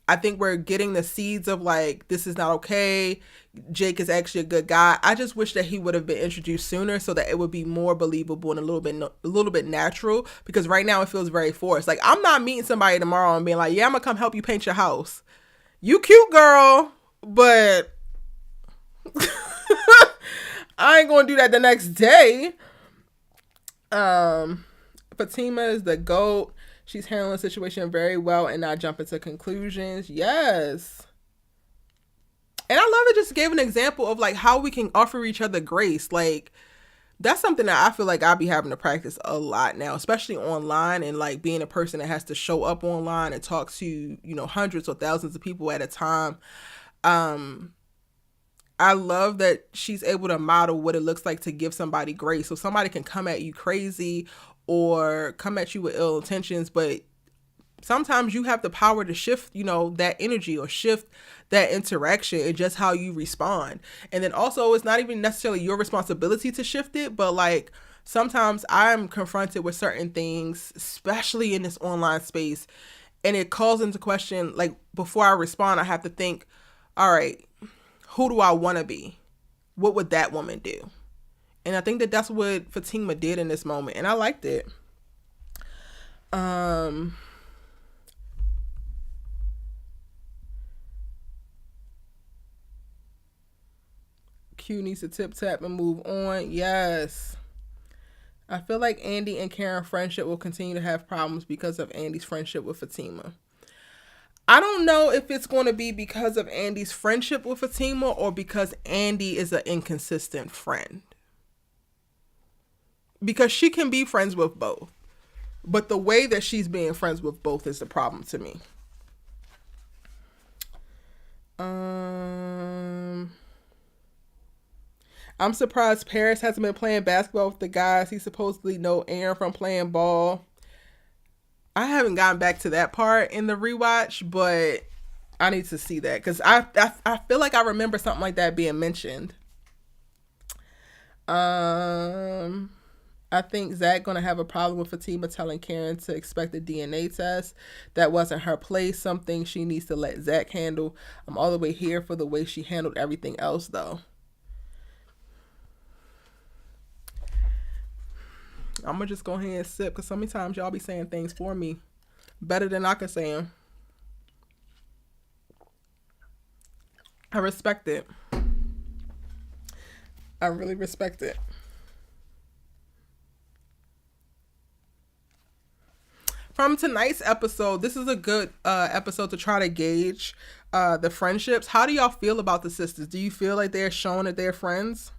I think we're getting the seeds of like, this is not okay. Jake is actually a good guy. I just wish that he would have been introduced sooner so that it would be more believable and a little bit natural, because right now it feels very forced. Like, I'm not meeting somebody tomorrow and being like, yeah, I'm gonna come help you paint your house. You cute, girl, but I ain't gonna do that the next day. Fatima is the GOAT. She's handling the situation very well and not jumping to conclusions. Yes. And I love it. Just gave an example of like how we can offer each other grace. Like, that's something that I feel like I'll be having to practice a lot now, especially online, and like being a person that has to show up online and talk to, you know, hundreds or thousands of people at a time. I love that she's able to model what it looks like to give somebody grace. So somebody can come at you crazy or come at you with ill intentions, but sometimes you have the power to shift, you know, that energy or shift that interaction and just how you respond. And then also, it's not even necessarily your responsibility to shift it, but like sometimes I'm confronted with certain things, especially in this online space, and it calls into question, like, before I respond, I have to think, all right, who do I want to be? What would that woman do? And I think that that's what Fatima did in this moment. And I liked it. Q needs to tip tap and move on. Yes. I feel like Andi and Karen's friendship will continue to have problems because of Andi's friendship with Fatima. I don't know if it's going to be because of Andi's friendship with Fatima or because Andi is an inconsistent friend. Because she can be friends with both. But the way that she's being friends with both is the problem to me. I'm surprised Paris hasn't been playing basketball with the guys. He supposedly know Aaron from playing ball. I haven't gotten back to that part in the rewatch, but I need to see that because I feel like I remember something like that being mentioned. I think Zach gonna have a problem with Fatima telling Karen to expect a DNA test. That wasn't her place. Something she needs to let Zach handle. I'm all the way here for the way she handled everything else, though. I'm gonna just go ahead and sip because sometimes y'all be saying things for me better than I can say them. I respect it. I really respect it. From tonight's episode, this is a good episode to try to gauge the friendships. How do y'all feel about the sisters? Do you feel like they're showing that they're friends?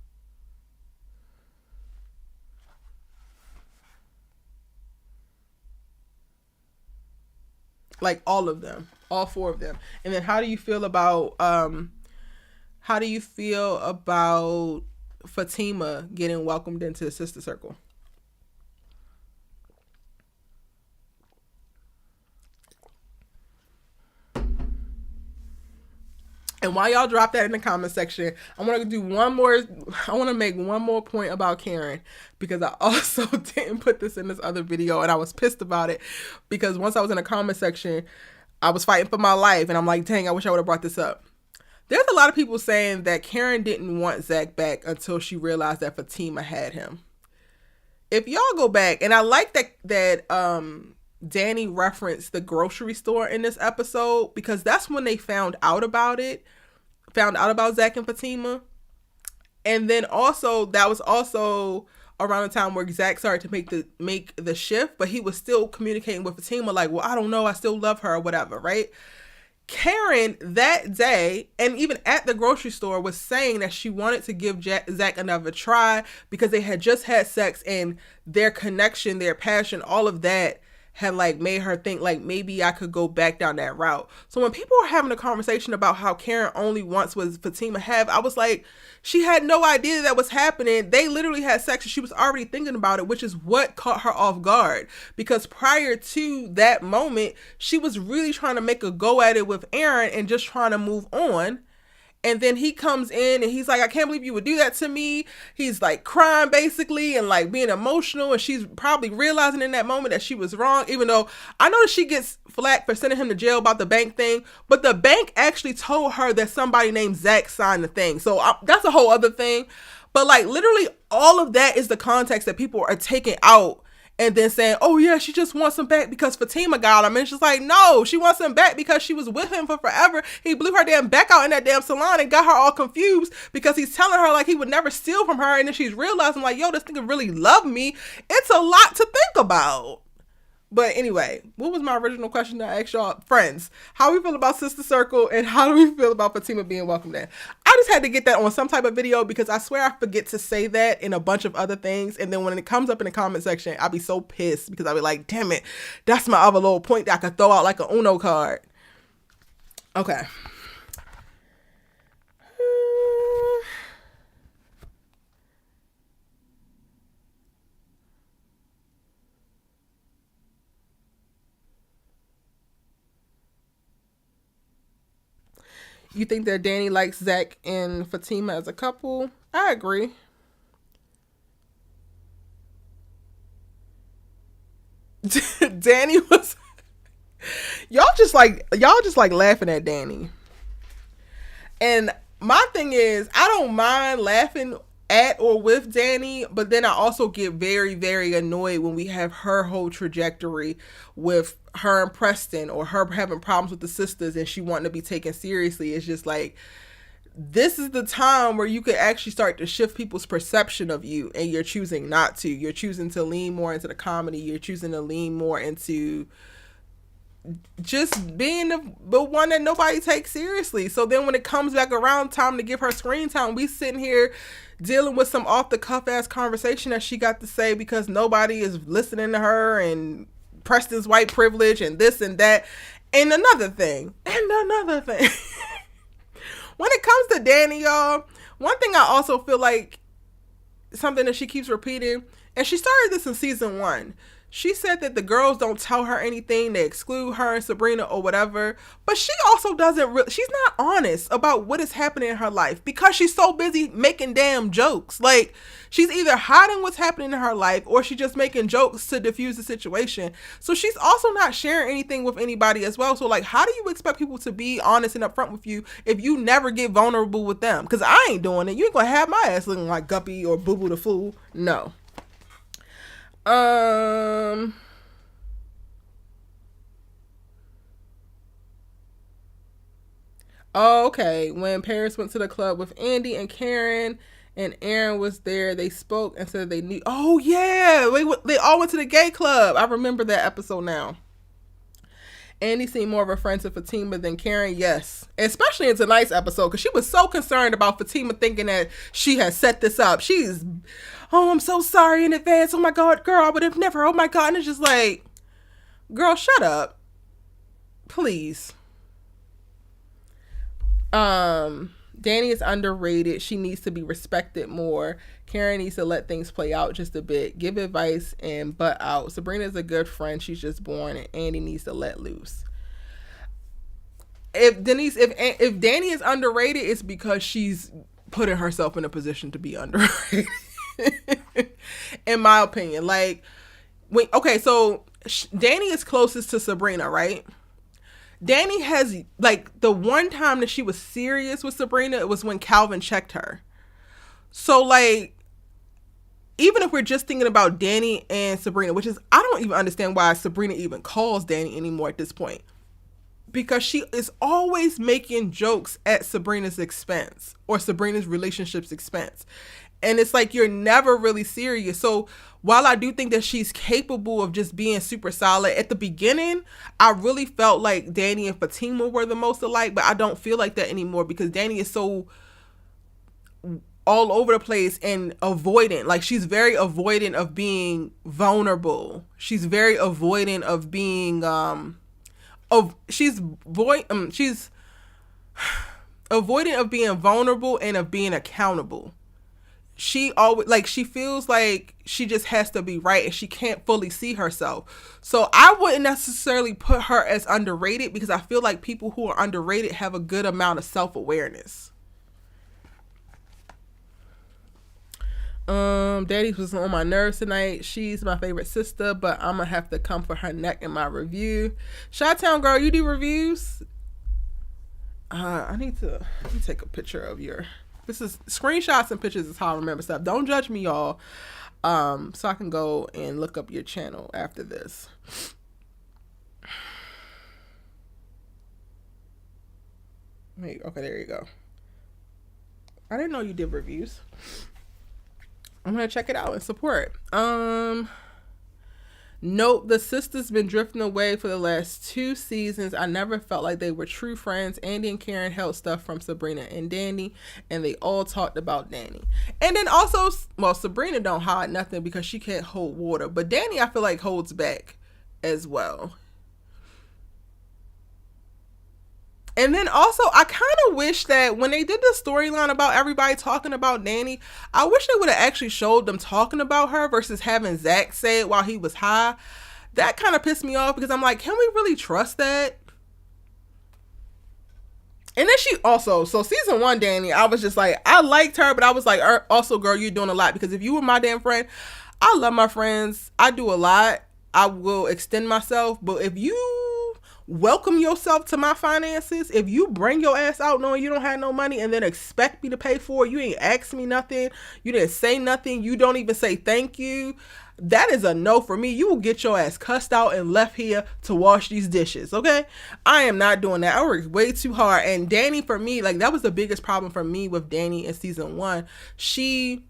Like all of them, all four of them. And then how do you feel about Fatima getting welcomed into the sister circle? And while y'all drop that in the comment section, I want to make one more point about Karen, because I also didn't put this in this other video and I was pissed about it because once I was in the comment section, I was fighting for my life and I'm like, dang, I wish I would have brought this up. There's a lot of people saying that Karen didn't want Zach back until she realized that Fatima had him. If y'all go back, and I like that Danni referenced the grocery store in this episode because that's when they found out about Zach and Fatima. And then also that was also around the time where Zach started to make the shift, but he was still communicating with Fatima like, well, I don't know, I still love her or whatever, right? Karen that day and even at the grocery store was saying that she wanted to give Zach another try because they had just had sex and their connection, their passion, all of that had like made her think like maybe I could go back down that route. So when people were having a conversation about how Karen only wants what Fatima have, I was like, she had no idea that was happening. They literally had sex and she was already thinking about it, which is what caught her off guard. Because prior to that moment, she was really trying to make a go at it with Aaron and just trying to move on. And then he comes in and he's like, I can't believe you would do that to me. He's like crying basically and like being emotional. And she's probably realizing in that moment that she was wrong, even though I know that she gets flack for sending him to jail about the bank thing. But the bank actually told her that somebody named Zach signed the thing. So that's a whole other thing. But like literally all of that is the context that people are taking out and then saying, oh yeah, she just wants him back because Fatima got him. And it's just like, no, she wants him back because she was with him for forever. He blew her damn back out in that damn salon and got her all confused because he's telling her like he would never steal from her. And then she's realizing like, yo, this nigga really loved me. It's a lot to think about. But anyway, what was my original question that I asked y'all? Friends, how we feel about Sister Circle and how do we feel about Fatima being welcomed in? I just had to get that on some type of video because I swear I forget to say that in a bunch of other things. And then when it comes up in the comment section, I'll be so pissed because I'll be like, damn it, that's my other little point that I could throw out like a Uno card. Okay. You think that Danni likes Zach and Fatima as a couple? I agree. Danni was y'all just like laughing at Danni. And my thing is, I don't mind laughing at or with Danni, but then I also get very, very annoyed when we have her whole trajectory with her and Preston, or her having problems with the sisters and she wanting to be taken seriously. It's just like, this is the time where you could actually start to shift people's perception of you, and you're choosing not to. You're choosing to lean more into the comedy. You're choosing to lean more into just being the one that nobody takes seriously. So then when it comes back around time to give her screen time, we sitting here dealing with some off the cuff ass conversation that she got to say because nobody is listening to her, and Preston's white privilege and this and that. And another thing. When it comes to Danni, y'all, one thing I also feel like something that she keeps repeating, and she started this in season 1. She said that the girls don't tell her anything. They exclude her and Sabrina or whatever. But she also doesn't she's not honest about what is happening in her life because she's so busy making damn jokes. Like, she's either hiding what's happening in her life or she's just making jokes to diffuse the situation. So she's also not sharing anything with anybody as well. So like, how do you expect people to be honest and upfront with you if you never get vulnerable with them? Because I ain't doing it. You ain't gonna have my ass looking like Guppy or Boo Boo the Fool. No. Oh, okay. When Paris went to the club with Andi and Karen and Aaron was there, they spoke and said they knew. Oh, yeah. They all went to the gay club. I remember that episode now. Andi seemed more of a friend to Fatima than Karen. Yes. Especially in tonight's episode because she was so concerned about Fatima thinking that she had set this up. Oh, I'm so sorry in advance. Oh my God, girl, I would have never. Oh my God. And it's just like, girl, shut up. Please. Danni is underrated. She needs to be respected more. Karen needs to let things play out just a bit. Give advice and butt out. Sabrina's a good friend. She's just born, and Andi needs to let loose. If Danni is underrated, it's because she's putting herself in a position to be underrated. In my opinion. Like, so Danni is closest to Sabrina, right? Danni has, like, the one time that she was serious with Sabrina, it was when Calvin checked her. So, like, even if we're just thinking about Danni and Sabrina, which is, I don't even understand why Sabrina even calls Danni anymore at this point. Because she is always making jokes at Sabrina's expense or Sabrina's relationship's expense. And it's like, you're never really serious. So while I do think that she's capable of just being super solid, at the beginning, I really felt like Danni and Fatima were the most alike, but I don't feel like that anymore because Danni is so all over the place and avoidant. Like, she's very avoidant of being vulnerable. She's very avoidant of being, she's avoidant of being vulnerable and of being accountable. She always, like, she feels like she just has to be right and she can't fully see herself. So I wouldn't necessarily put her as underrated because I feel like people who are underrated have a good amount of self-awareness. Daddy was on my nerves tonight. She's my favorite sister, but I'm gonna have to come for her neck in my review. Chi-Town girl, you do reviews? I need to take a picture of your. This is screenshots and pictures is how I remember stuff. Don't judge me, y'all. So I can go and look up your channel after this. Wait, okay, there you go. I didn't know you did reviews. I'm gonna check it out and support. Note, the sisters been drifting away for the last 2 seasons. I never felt like they were true friends. Andi and Karen held stuff from Sabrina and Danni, and they all talked about Danni. And then also, well, Sabrina don't hide nothing because she can't hold water, but Danni, I feel like, holds back as well. And then also, I kind of wish that when they did the storyline about everybody talking about Danni, I wish they would have actually showed them talking about her versus having Zach say it while he was high. That kind of pissed me off because I'm like, can we really trust that? And then she also, so season 1, Danni, I was just like, I liked her, but I was like, also, girl, you're doing a lot. Because if you were my damn friend, I love my friends. I do a lot. I will extend myself. But if you welcome yourself to my finances, if you bring your ass out knowing you don't have no money and then expect me to pay for it, you ain't asked me nothing, you didn't say nothing, you don't even say thank you, that is a no for me. You will get your ass cussed out and left here to wash these dishes, okay? I am not doing that. I worked way too hard. And Danni, for me, like, that was the biggest problem for me with Danni in season 1. She,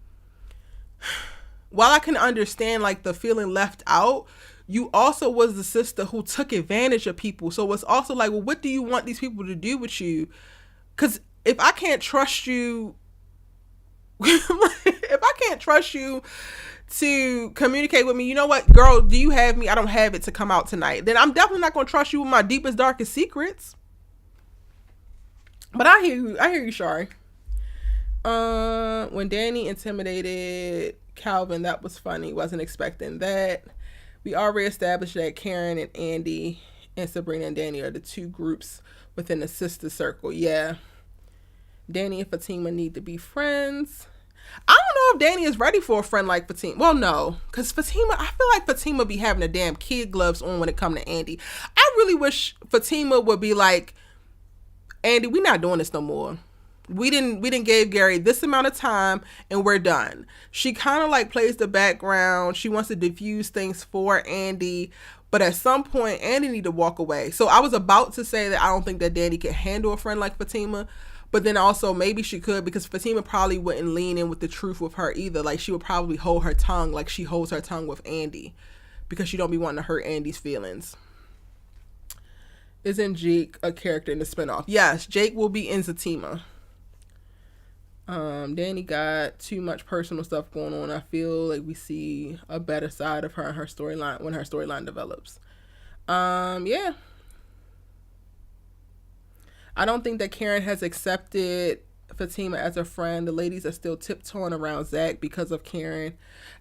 while I can understand like the feeling left out, you also was the sister who took advantage of people. So it's also like, well, what do you want these people to do with you? Because if I can't trust you, if I can't trust you to communicate with me, you know what, girl, do you have me? I don't have it to come out tonight. Then I'm definitely not going to trust you with my deepest, darkest secrets. But I hear you, Shari. When Danni intimidated Calvin, that was funny. Wasn't expecting that. We already established that Karen and Andi and Sabrina and Danni are the 2 groups within the sister circle. Yeah. Danni and Fatima need to be friends. I don't know if Danni is ready for a friend like Fatima. Well, no. Because Fatima, I feel like Fatima be having the damn kid gloves on when it comes to Andi. I really wish Fatima would be like, Andi, we not doing this no more. We didn't give Gary this amount of time and we're done. She kind of like plays the background. She wants to diffuse things for Andi, but at some point Andi need to walk away. So I was about to say that I don't think that Danni can handle a friend like Fatima, but then also maybe she could, because Fatima probably wouldn't lean in with the truth with her either. Like, she would probably hold her tongue like she holds her tongue with Andi, because she don't be wanting to hurt Andi's feelings. Isn't Jake a character in the spinoff? Yes, Jake will be in Fatima. Danni got too much personal stuff going on. I feel like we see a better side of her and her storyline when her storyline develops. Yeah. I don't think that Karen has accepted Fatima as a friend. The ladies are still tiptoeing around Zach because of Karen,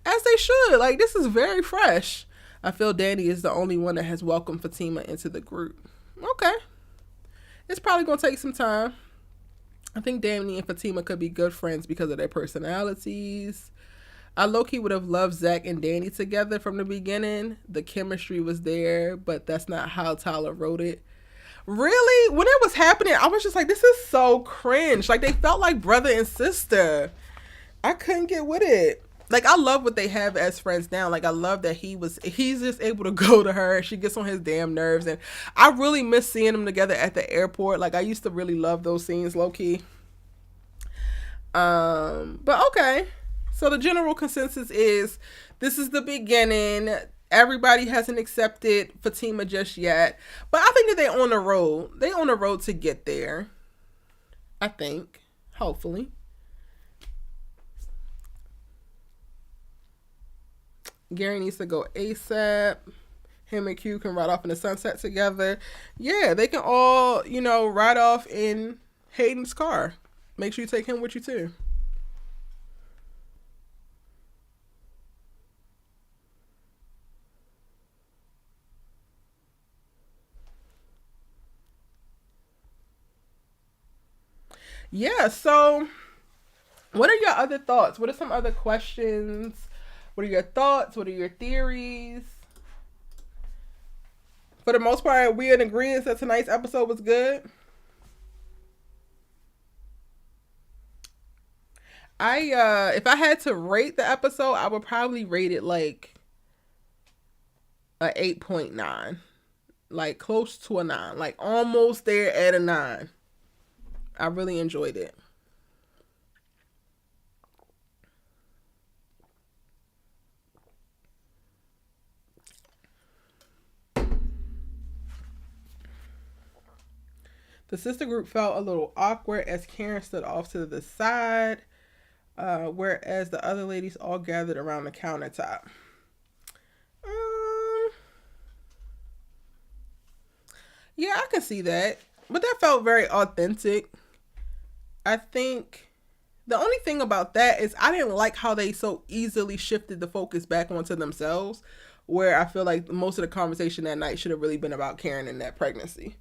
as they should. Like, this is very fresh. I feel Danni is the only one that has welcomed Fatima into the group. Okay. It's probably going to take some time. I think Danni and Fatima could be good friends because of their personalities. I low-key would have loved Zach and Danni together from the beginning. The chemistry was there, but that's not how Tyler wrote it. Really? When it was happening, I was just like, this is so cringe. Like, they felt like brother and sister. I couldn't get with it. Like, I love what they have as friends now. Like, I love that he's just able to go to her. She gets on his damn nerves. And I really miss seeing them together at the airport. Like, I used to really love those scenes, low-key. But okay. So the general consensus is this is the beginning. Everybody hasn't accepted Fatima just yet. But I think that they're on the road. They're on the road to get there. I think. Hopefully. Gary needs to go ASAP. Him and Q can ride off in the sunset together. Yeah, they can all, ride off in Hayden's car. Make sure you take him with you too. Yeah, so What are your other thoughts? What are some other questions? What are your thoughts? What are your theories? For the most part, we in agreement that tonight's episode was good. If I had to rate the episode, I would probably rate it like a 8.9. Like close to a 9. Like almost there at a 9. I really enjoyed it. The sister group felt a little awkward as Karen stood off to the side, whereas the other ladies all gathered around the countertop. Yeah, I can see that. But that felt very authentic. I think the only thing about that is I didn't like how they so easily shifted the focus back onto themselves, where I feel like most of the conversation that night should have really been about Karen and that pregnancy.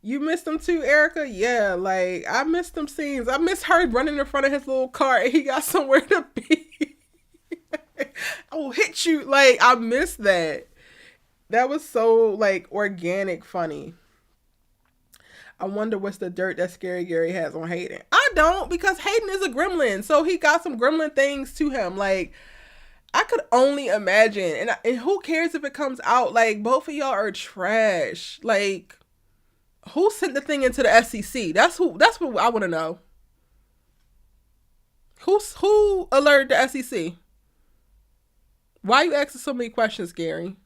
You missed them too, Erica? Yeah, like I missed them scenes. I miss her running in front of his little car and he got somewhere to be. I will hit you. Like, I miss that. That was so like organic funny. I wonder what's the dirt that Scary Gary has on Hayden. I don't, because Hayden is a gremlin. So he got some gremlin things to him. Like, I could only imagine. And who cares if it comes out? Like, both of y'all are trash. Like, who sent the thing into the SEC? That's what I want to know. Who alerted the SEC? Why are you asking so many questions, Gary?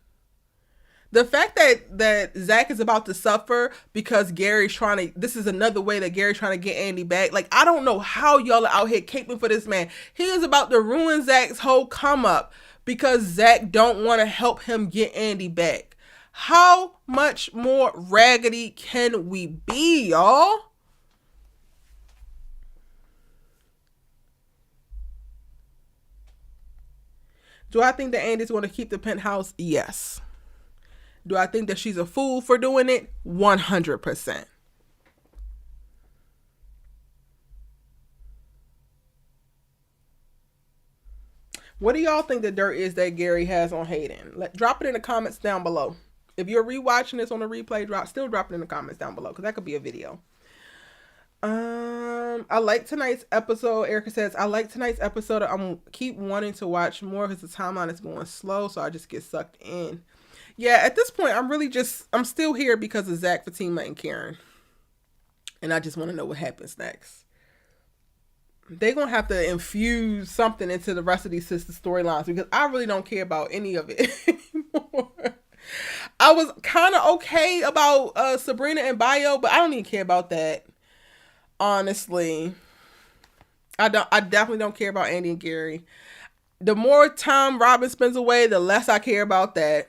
The fact that Zach is about to suffer because Gary's trying to, this is another way that Gary's trying to get Andi back. Like, I don't know how y'all are out here caping for this man. He is about to ruin Zach's whole come up because Zach don't want to help him get Andi back. How much more raggedy can we be, y'all? Do I think that Andi's going to keep the penthouse? Yes. Do I think that she's a fool for doing it? 100%. What do y'all think the dirt is that Gary has on Hayden? Drop it in the comments down below. If you're rewatching this on the replay, drop it in the comments down below, because that could be a video. I like tonight's episode. Erica says, I like tonight's episode. I'm keep wanting to watch more because the timeline is going slow, so I just get sucked in. Yeah, at this point, I'm still here because of Zach, Fatima, and Karen. And I just want to know what happens next. They're going to have to infuse something into the rest of these sister storylines because I really don't care about any of it anymore. I was kind of okay about Sabrina and Bio, but I don't even care about that. Honestly. I definitely don't care about Andi and Gary. The more time Robin spends away, the less I care about that.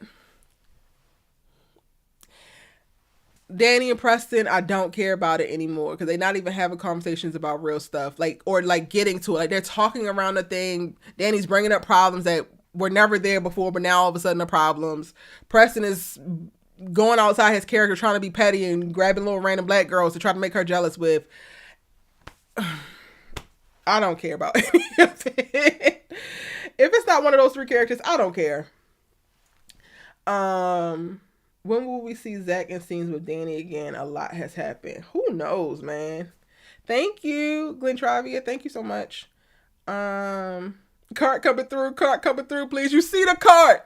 Danni and Preston, I don't care about it anymore because they're not even having conversations about real stuff, or getting to it. Like, they're talking around the thing. Danny's bringing up problems that were never there before, but now all of a sudden are problems. Preston is going outside his character, trying to be petty and grabbing little random black girls to try to make her jealous with. I don't care about any of it. If it's not one of those three characters, I don't care. When will we see Zach in scenes with Danni again? A lot has happened. Who knows, man? Thank you, Glenn Travia. Thank you so much. Cart coming through, please. You see the cart.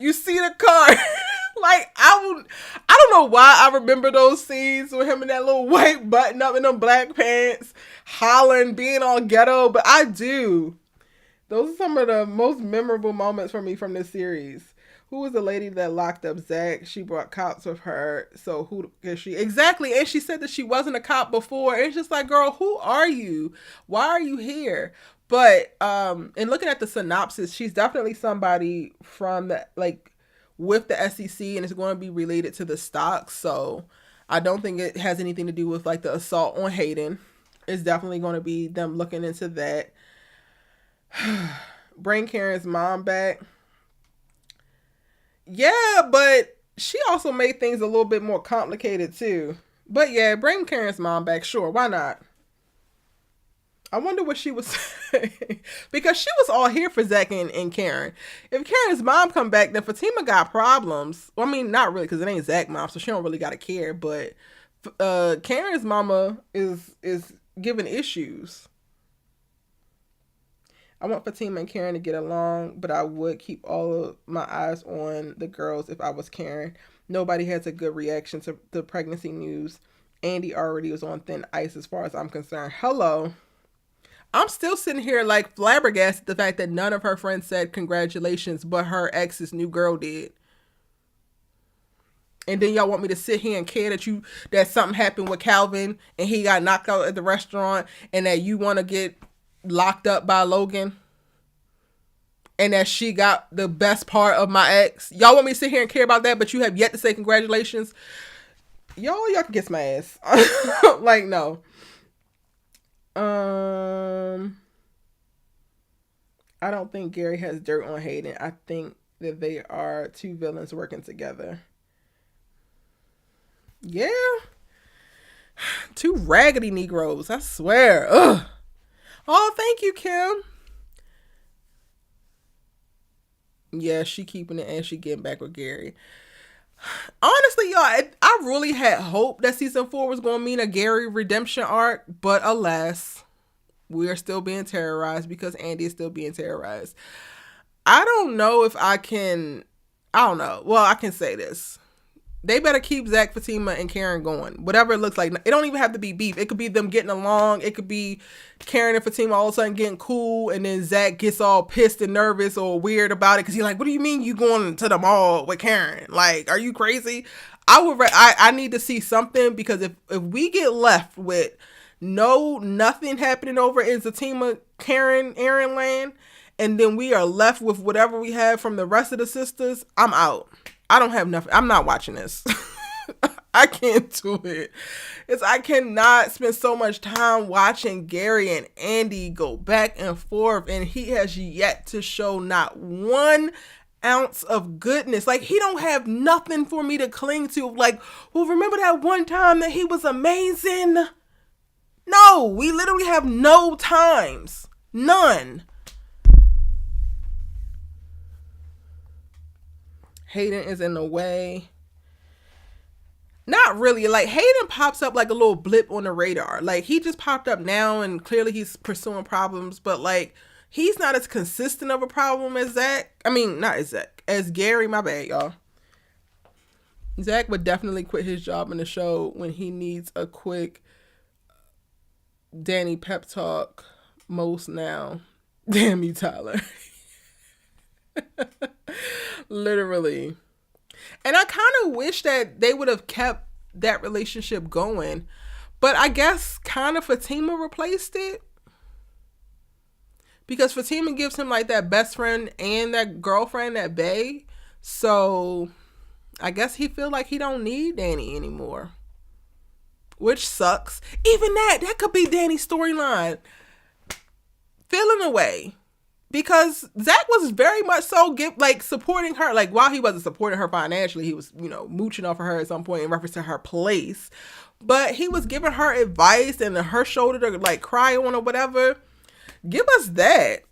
Like, I don't know why I remember those scenes with him in that little white button up in them black pants, hollering, being all ghetto, but I do. Those are some of the most memorable moments for me from this series. Who was the lady that locked up Zach? She brought cops with her. So who is she? Exactly. And she said that she wasn't a cop before. It's just like, girl, who are you? Why are you here? But in looking at the synopsis, she's definitely somebody from the, like, with the SEC, and it's going to be related to the stocks. So I don't think it has anything to do with like the assault on Hayden. It's definitely going to be them looking into that. Bring Karen's mom back. Yeah, but she also made things a little bit more complicated too. But yeah, bring Karen's mom back. Sure, why not? I wonder what she was saying. Because she was all here for Zach and Karen. If Karen's mom come back, then Fatima got problems. Well, I mean, not really, because it ain't Zach's mom, so she don't really got to care. But Karen's mama is giving issues. I want Fatima and Karen to get along, but I would keep all of my eyes on the girls if I was Karen. Nobody has a good reaction to the pregnancy news. Andi already was on thin ice as far as I'm concerned. Hello. I'm still sitting here like flabbergasted the fact that none of her friends said congratulations, but her ex's new girl did. And then y'all want me to sit here and care that something happened with Calvin and he got knocked out at the restaurant and that you want to get locked up by Logan and that she got the best part of my ex. Y'all want me to sit here and care about that, but you have yet to say congratulations. Y'all can kiss my ass. Like, no. I don't think Gary has dirt on Hayden. I think that they are two villains working together. Yeah. Two raggedy Negroes, I swear. Ugh. Oh, thank you, Kim. Yeah, she keeping it and she getting back with Gary. Honestly, y'all, I really had hope that season 4 was going to mean a Gary redemption arc, but alas, we are still being terrorized because Andi is still being terrorized. I don't know if I don't know. Well, I can say this. They better keep Zach, Fatima, and Karen going. Whatever it looks like. It don't even have to be beef. It could be them getting along. It could be Karen and Fatima all of a sudden getting cool, and then Zach gets all pissed and nervous or weird about it because he's like, what do you mean you going to the mall with Karen? Like, are you crazy? I need to see something, because if we get left with nothing happening over in Fatima, Karen, Aaron land, and then we are left with whatever we have from the rest of the sisters, I'm out. I don't have nothing. I'm not watching this. I can't do it. I cannot spend so much time watching Gary and Andi go back and forth, and he has yet to show not 1 ounce of goodness. Like, he don't have nothing for me to cling to. Like, well, remember that one time that he was amazing? No, we literally have no times. None. Hayden is in the way. Not really. Like, Hayden pops up like a little blip on the radar. Like, he just popped up now and clearly he's pursuing problems, but like, he's not as consistent of a problem as Zach. I mean, not as Zach, as Gary. My bad, y'all. Zach would definitely quit his job in the show when he needs a quick Danni pep talk most now. Damn you, Tyler. Literally. And I kind of wish that they would have kept that relationship going, but I guess kind of Fatima replaced it, because Fatima gives him like that best friend and that girlfriend, that bae. So I guess he feel like he don't need Danni anymore, which sucks. Even that could be Danni's storyline, feeling away. Because Zach was very much so supporting her. Like, while he wasn't supporting her financially, he was, mooching off of her at some point in reference to her place. But he was giving her advice and her shoulder to like cry on or whatever. Give us that.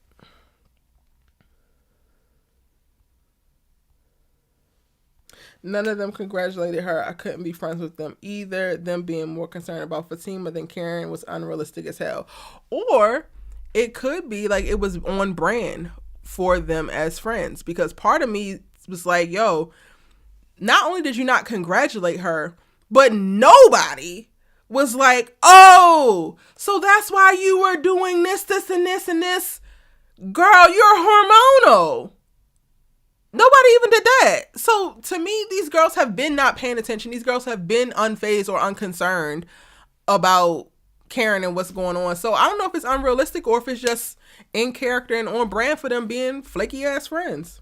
None of them congratulated her. I couldn't be friends with them either. Them being more concerned about Fatima than Karen was unrealistic as hell. Or it could be like it was on brand for them as friends, because part of me was like, yo, not only did you not congratulate her, but nobody was like, oh, so that's why you were doing this, and this, and this. Girl, you're hormonal. Nobody even did that. So to me, these girls have been not paying attention. These girls have been unfazed or unconcerned about Karen and what's going on. So I don't know if it's unrealistic or if it's just in character and on brand for them being flaky ass friends.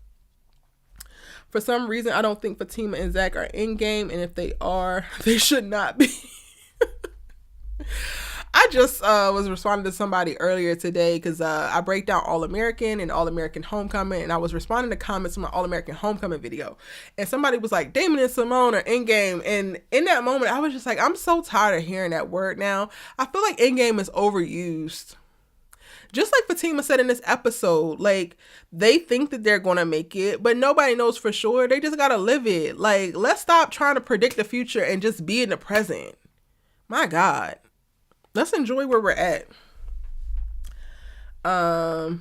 For some reason, I don't think Fatima and Zach are in game, and if they are, they should not be. I just was responding to somebody earlier today because I break down All-American and All-American Homecoming, and I was responding to comments on my All-American Homecoming video, and somebody was like, Damon and Simone are Endgame, and in that moment, I was just like, I'm so tired of hearing that word now. I feel like Endgame is overused. Just like Fatima said in this episode, like, they think that they're going to make it, but nobody knows for sure. They just got to live it. Like, let's stop trying to predict the future and just be in the present. My God. Let's enjoy where we're at. Hi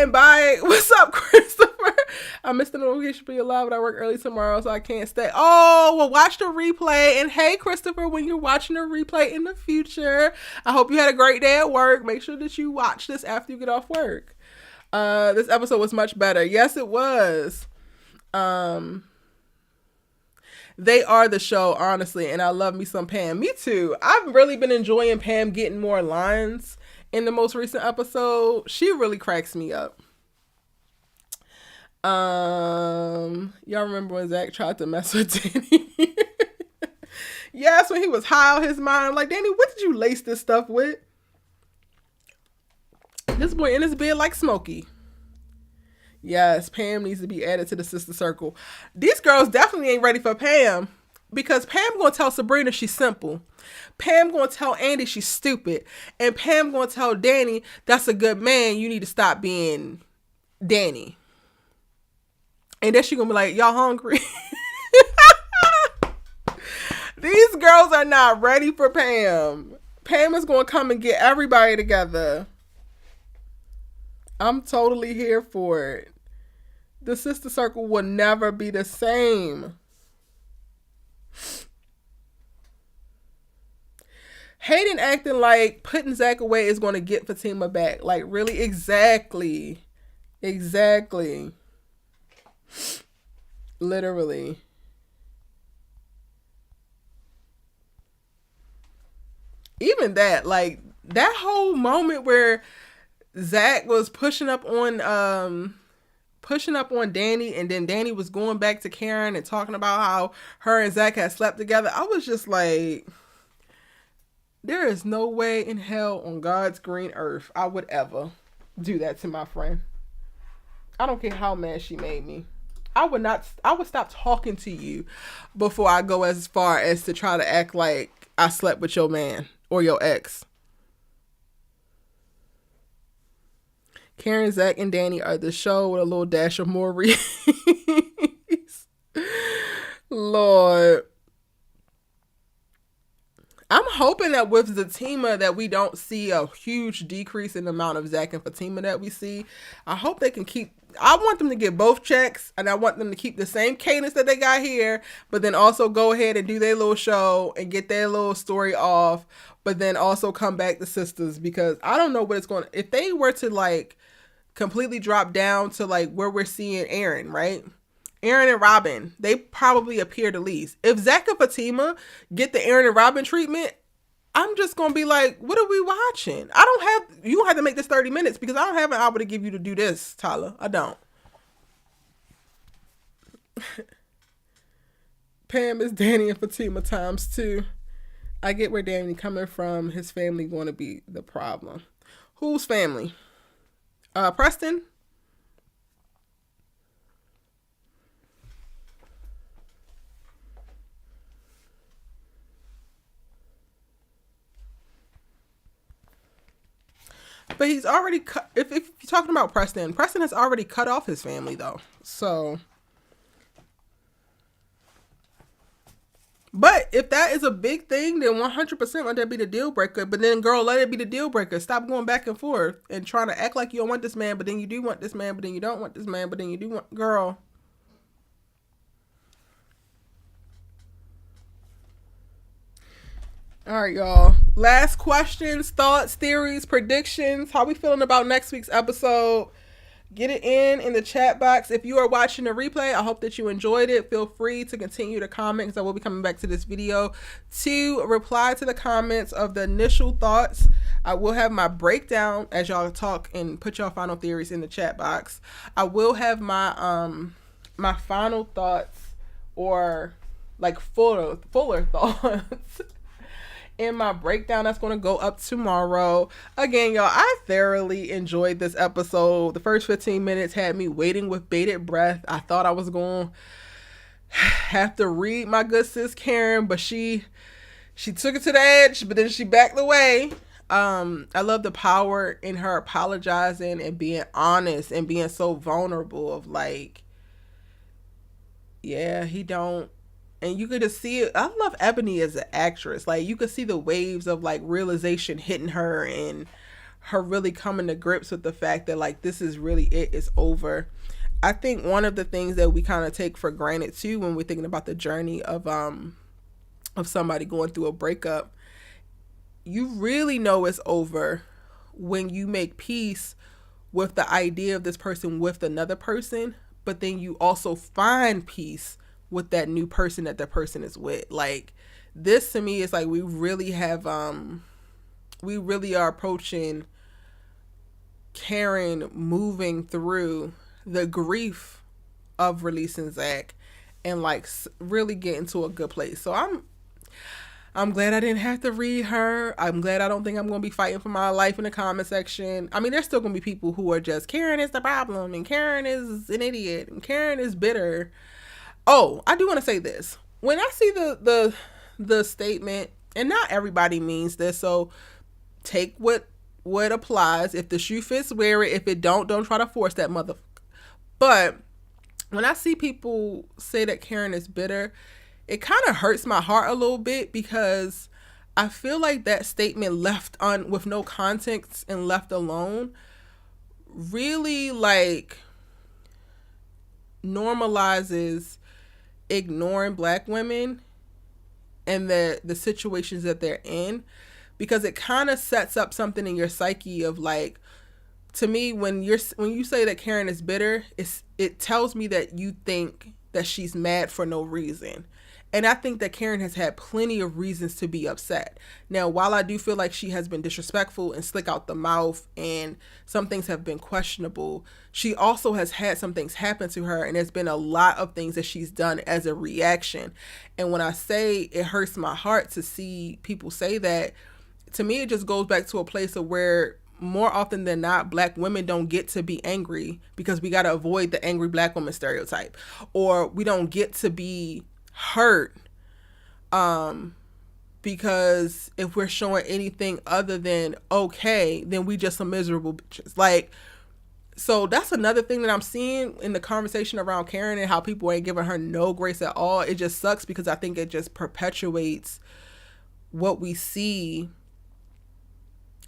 and bye. What's up, Christopher? I missed the notification for your live, but I work early tomorrow, so I can't stay. Oh, well, watch the replay. And hey, Christopher, when you're watching the replay in the future, I hope you had a great day at work. Make sure that you watch this after you get off work. This episode was much better. Yes, it was. They are the show, honestly, and I love me some Pam. Me too. I've really been enjoying Pam getting more lines in the most recent episode. She really cracks me up. Y'all remember when Zach tried to mess with Danni? Yes, when he was high on his mind. I'm like, Danni, what did you lace this stuff with? This boy in his bed like Smokey. Yes, Pam needs to be added to the sister circle. These girls definitely ain't ready for Pam, because Pam gonna tell Sabrina she's simple. Pam gonna tell Andi she's stupid. And Pam gonna tell Danni, that's a good man, you need to stop being Danni. And then she gonna be like, y'all hungry? These girls are not ready for Pam. Pam is gonna come and get everybody together. I'm totally here for it. The sister circle will never be the same. Hayden acting like putting Zach away is going to get Fatima back. Like, really? Exactly. Exactly. Literally. Even that, like, that whole moment where Zach was pushing up on Danni, and then Danni was going back to Karen and talking about how her and Zach had slept together. I was just like, there is no way in hell on God's green earth I would ever do that to my friend. I don't care how mad she made me. I would stop talking to you before I go as far as to try to act like I slept with your man or your ex. Karen, Zach, and Danni are the show with a little dash of Maurice. Lord. I'm hoping that with Fatima that we don't see a huge decrease in the amount of Zach and Fatima that we see. I hope they can keep... I want them to get both checks, and I want them to keep the same cadence that they got here, but then also go ahead and do their little show and get their little story off, but then also come back to Sistas, because I don't know what it's going to... If they were to, like, completely drop down to, like, where we're seeing Aaron, right? Aaron and Robin, they probably appear the least. If Zach and Fatima get the Aaron and Robin treatment, I'm just going to be like, what are we watching? You don't have to make this 30 minutes because I don't have an hour to give you to do this, Tyler. I don't. Pam is Danni and Fatima times 2. I get where Danny coming from. His family going to be the problem. Whose family? Preston? But he's already cut. If you're talking about Preston has already cut off his family though. So, but if that is a big thing, then 100% let that be the deal breaker. But then, girl, let it be the deal breaker. Stop going back and forth and trying to act like you don't want this man, but then you do want this man, but then you don't want this man, but then you do want, girl. All right, y'all. Last questions, thoughts, theories, predictions. How we feeling about next week's episode? Get it in the chat box. If you are watching the replay, I hope that you enjoyed it. Feel free to continue to comment because I will be coming back to this video to reply to the comments of the initial thoughts. I will have my breakdown as y'all talk and put your final theories in the chat box. I will have my my final thoughts or like fuller thoughts in my breakdown that's going to go up tomorrow. Again, y'all, I thoroughly enjoyed this episode. The first 15 minutes had me waiting with bated breath. I thought I was going to have to read my good sis Karen, but she took it to the edge, but then she backed away. I love the power in her apologizing and being honest and being so vulnerable of like, yeah, he don't. And you could just see it. I love Ebony as an actress. Like, you could see the waves of like realization hitting her and her really coming to grips with the fact that like, this is really it. It's over. I think one of the things that we kind of take for granted too, when we're thinking about the journey of somebody going through a breakup, you really know it's over when you make peace with the idea of this person with another person, but then you also find peace with that new person that person is with. Like, this to me is like, we really are approaching Karen moving through the grief of releasing Zach and like really getting to a good place. So I'm glad I didn't have to read her. I'm glad I don't think I'm going to be fighting for my life in the comment section. I mean, there's still going to be people who are just, Karen is the problem, and Karen is an idiot, and Karen is bitter. Oh, I do want to say this. When I see the statement, and not everybody means this, so take what applies. If the shoe fits, wear it. If it don't try to force that mother. But when I see people say that Karen is bitter, it kind of hurts my heart a little bit, because I feel like that statement left on with no context and left alone really like normalizes ignoring Black women and the situations that they're in, because it kind of sets up something in your psyche of like, to me, when you say that Karen is bitter, it tells me that you think that she's mad for no reason. And I think that Karen has had plenty of reasons to be upset. Now, while I do feel like she has been disrespectful and slick out the mouth and some things have been questionable, she also has had some things happen to her, and there's been a lot of things that she's done as a reaction. And when I say it hurts my heart to see people say that, to me, it just goes back to a place of where more often than not, Black women don't get to be angry because we got to avoid the angry Black woman stereotype, or we don't get to be hurt because if we're showing anything other than okay, then we just some miserable bitches. Like, so that's another thing that I'm seeing in the conversation around Karen and how people ain't giving her no grace at all. It just sucks because I think it just perpetuates what we see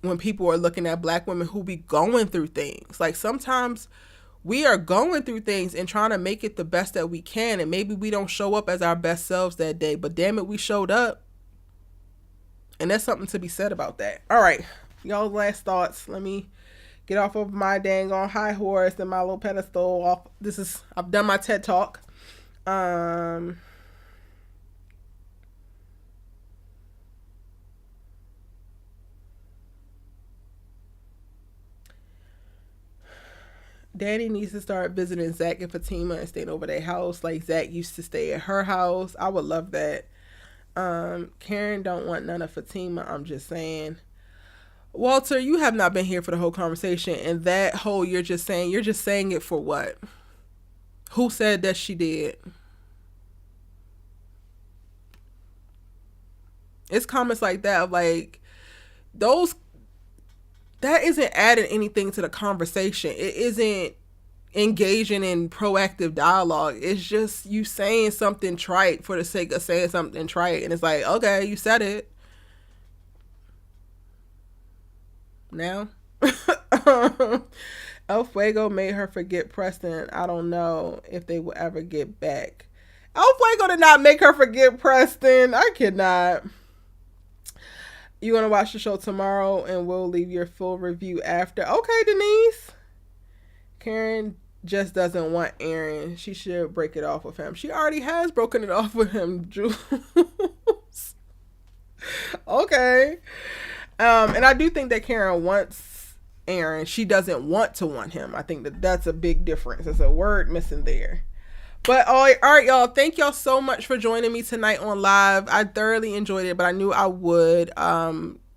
when people are looking at Black women who be going through things. Like, sometimes we are going through things and trying to make it the best that we can. And maybe we don't show up as our best selves that day, but damn it, we showed up. And there's something to be said about that. All right, y'all, last thoughts. Let me get off of my dang on high horse and my little pedestal. I've done my TED Talk. Danni needs to start visiting Zach and Fatima and staying over their house like Zach used to stay at her house. I would love that. Karen don't want none of Fatima. I'm just saying. Walter, you have not been here for the whole conversation, and that whole you're just saying it for what? Who said that she did? It's comments like that of like those. That isn't adding anything to the conversation. It isn't engaging in proactive dialogue. It's just you saying something trite for the sake of saying something trite. And it's like, okay, you said it. Now? El Fuego made her forget Preston. I don't know if they will ever get back. El Fuego did not make her forget Preston. I cannot. You want to watch the show tomorrow and we'll leave your full review after. Okay, Denise. Karen just doesn't want Aaron. She should break it off with him. She already has broken it off with him, Jules. Okay. And I do think that Karen wants Aaron. She doesn't want to want him. I think that that's a big difference. There's a word missing there. But all right, y'all. Thank y'all so much for joining me tonight on live. I thoroughly enjoyed it, but I knew I would.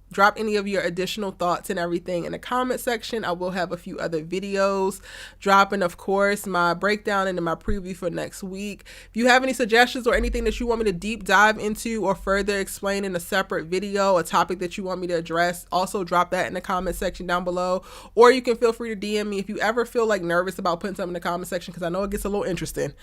Drop any of your additional thoughts and everything in the comment section. I will have a few other videos dropping, of course, my breakdown and my preview for next week. If you have any suggestions or anything that you want me to deep dive into or further explain in a separate video, a topic that you want me to address, also drop that in the comment section down below. Or you can feel free to DM me if you ever feel like nervous about putting something in the comment section, because I know it gets a little interesting.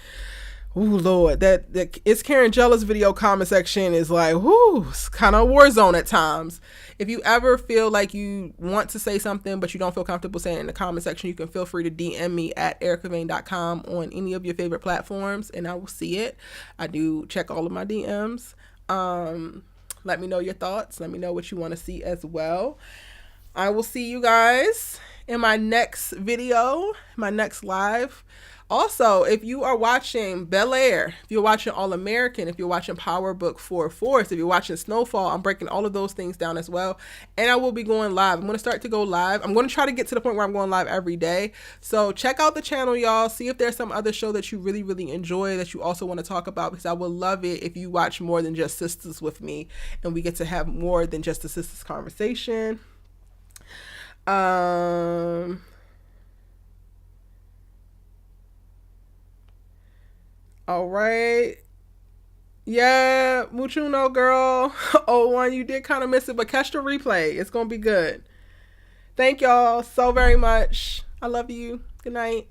Ooh, Lord, that It's Karen Jealous video comment section is like, whoo, it's kind of a war zone at times. If you ever feel like you want to say something, but you don't feel comfortable saying it in the comment section, you can feel free to DM me at ericavane.com on any of your favorite platforms, and I will see it. I do check all of my DMs. Let me know your thoughts. Let me know what you want to see as well. I will see you guys in my next video, my next live. Also, if you are watching Bel Air, if you're watching All American, if you're watching Power Book 4 Force, if you're watching Snowfall, I'm breaking all of those things down as well. And I will be going live. I'm going to start to go live. I'm going to try to get to the point where I'm going live every day. So check out the channel, y'all. See if there's some other show that you really, really enjoy that you also want to talk about, because I would love it if you watch more than just Sistas with me and we get to have more than just a Sistas conversation. All right. Yeah, Muchuno girl. Oh, one, you did kind of miss it, but catch the replay. It's going to be good. Thank y'all so very much. I love you. Good night.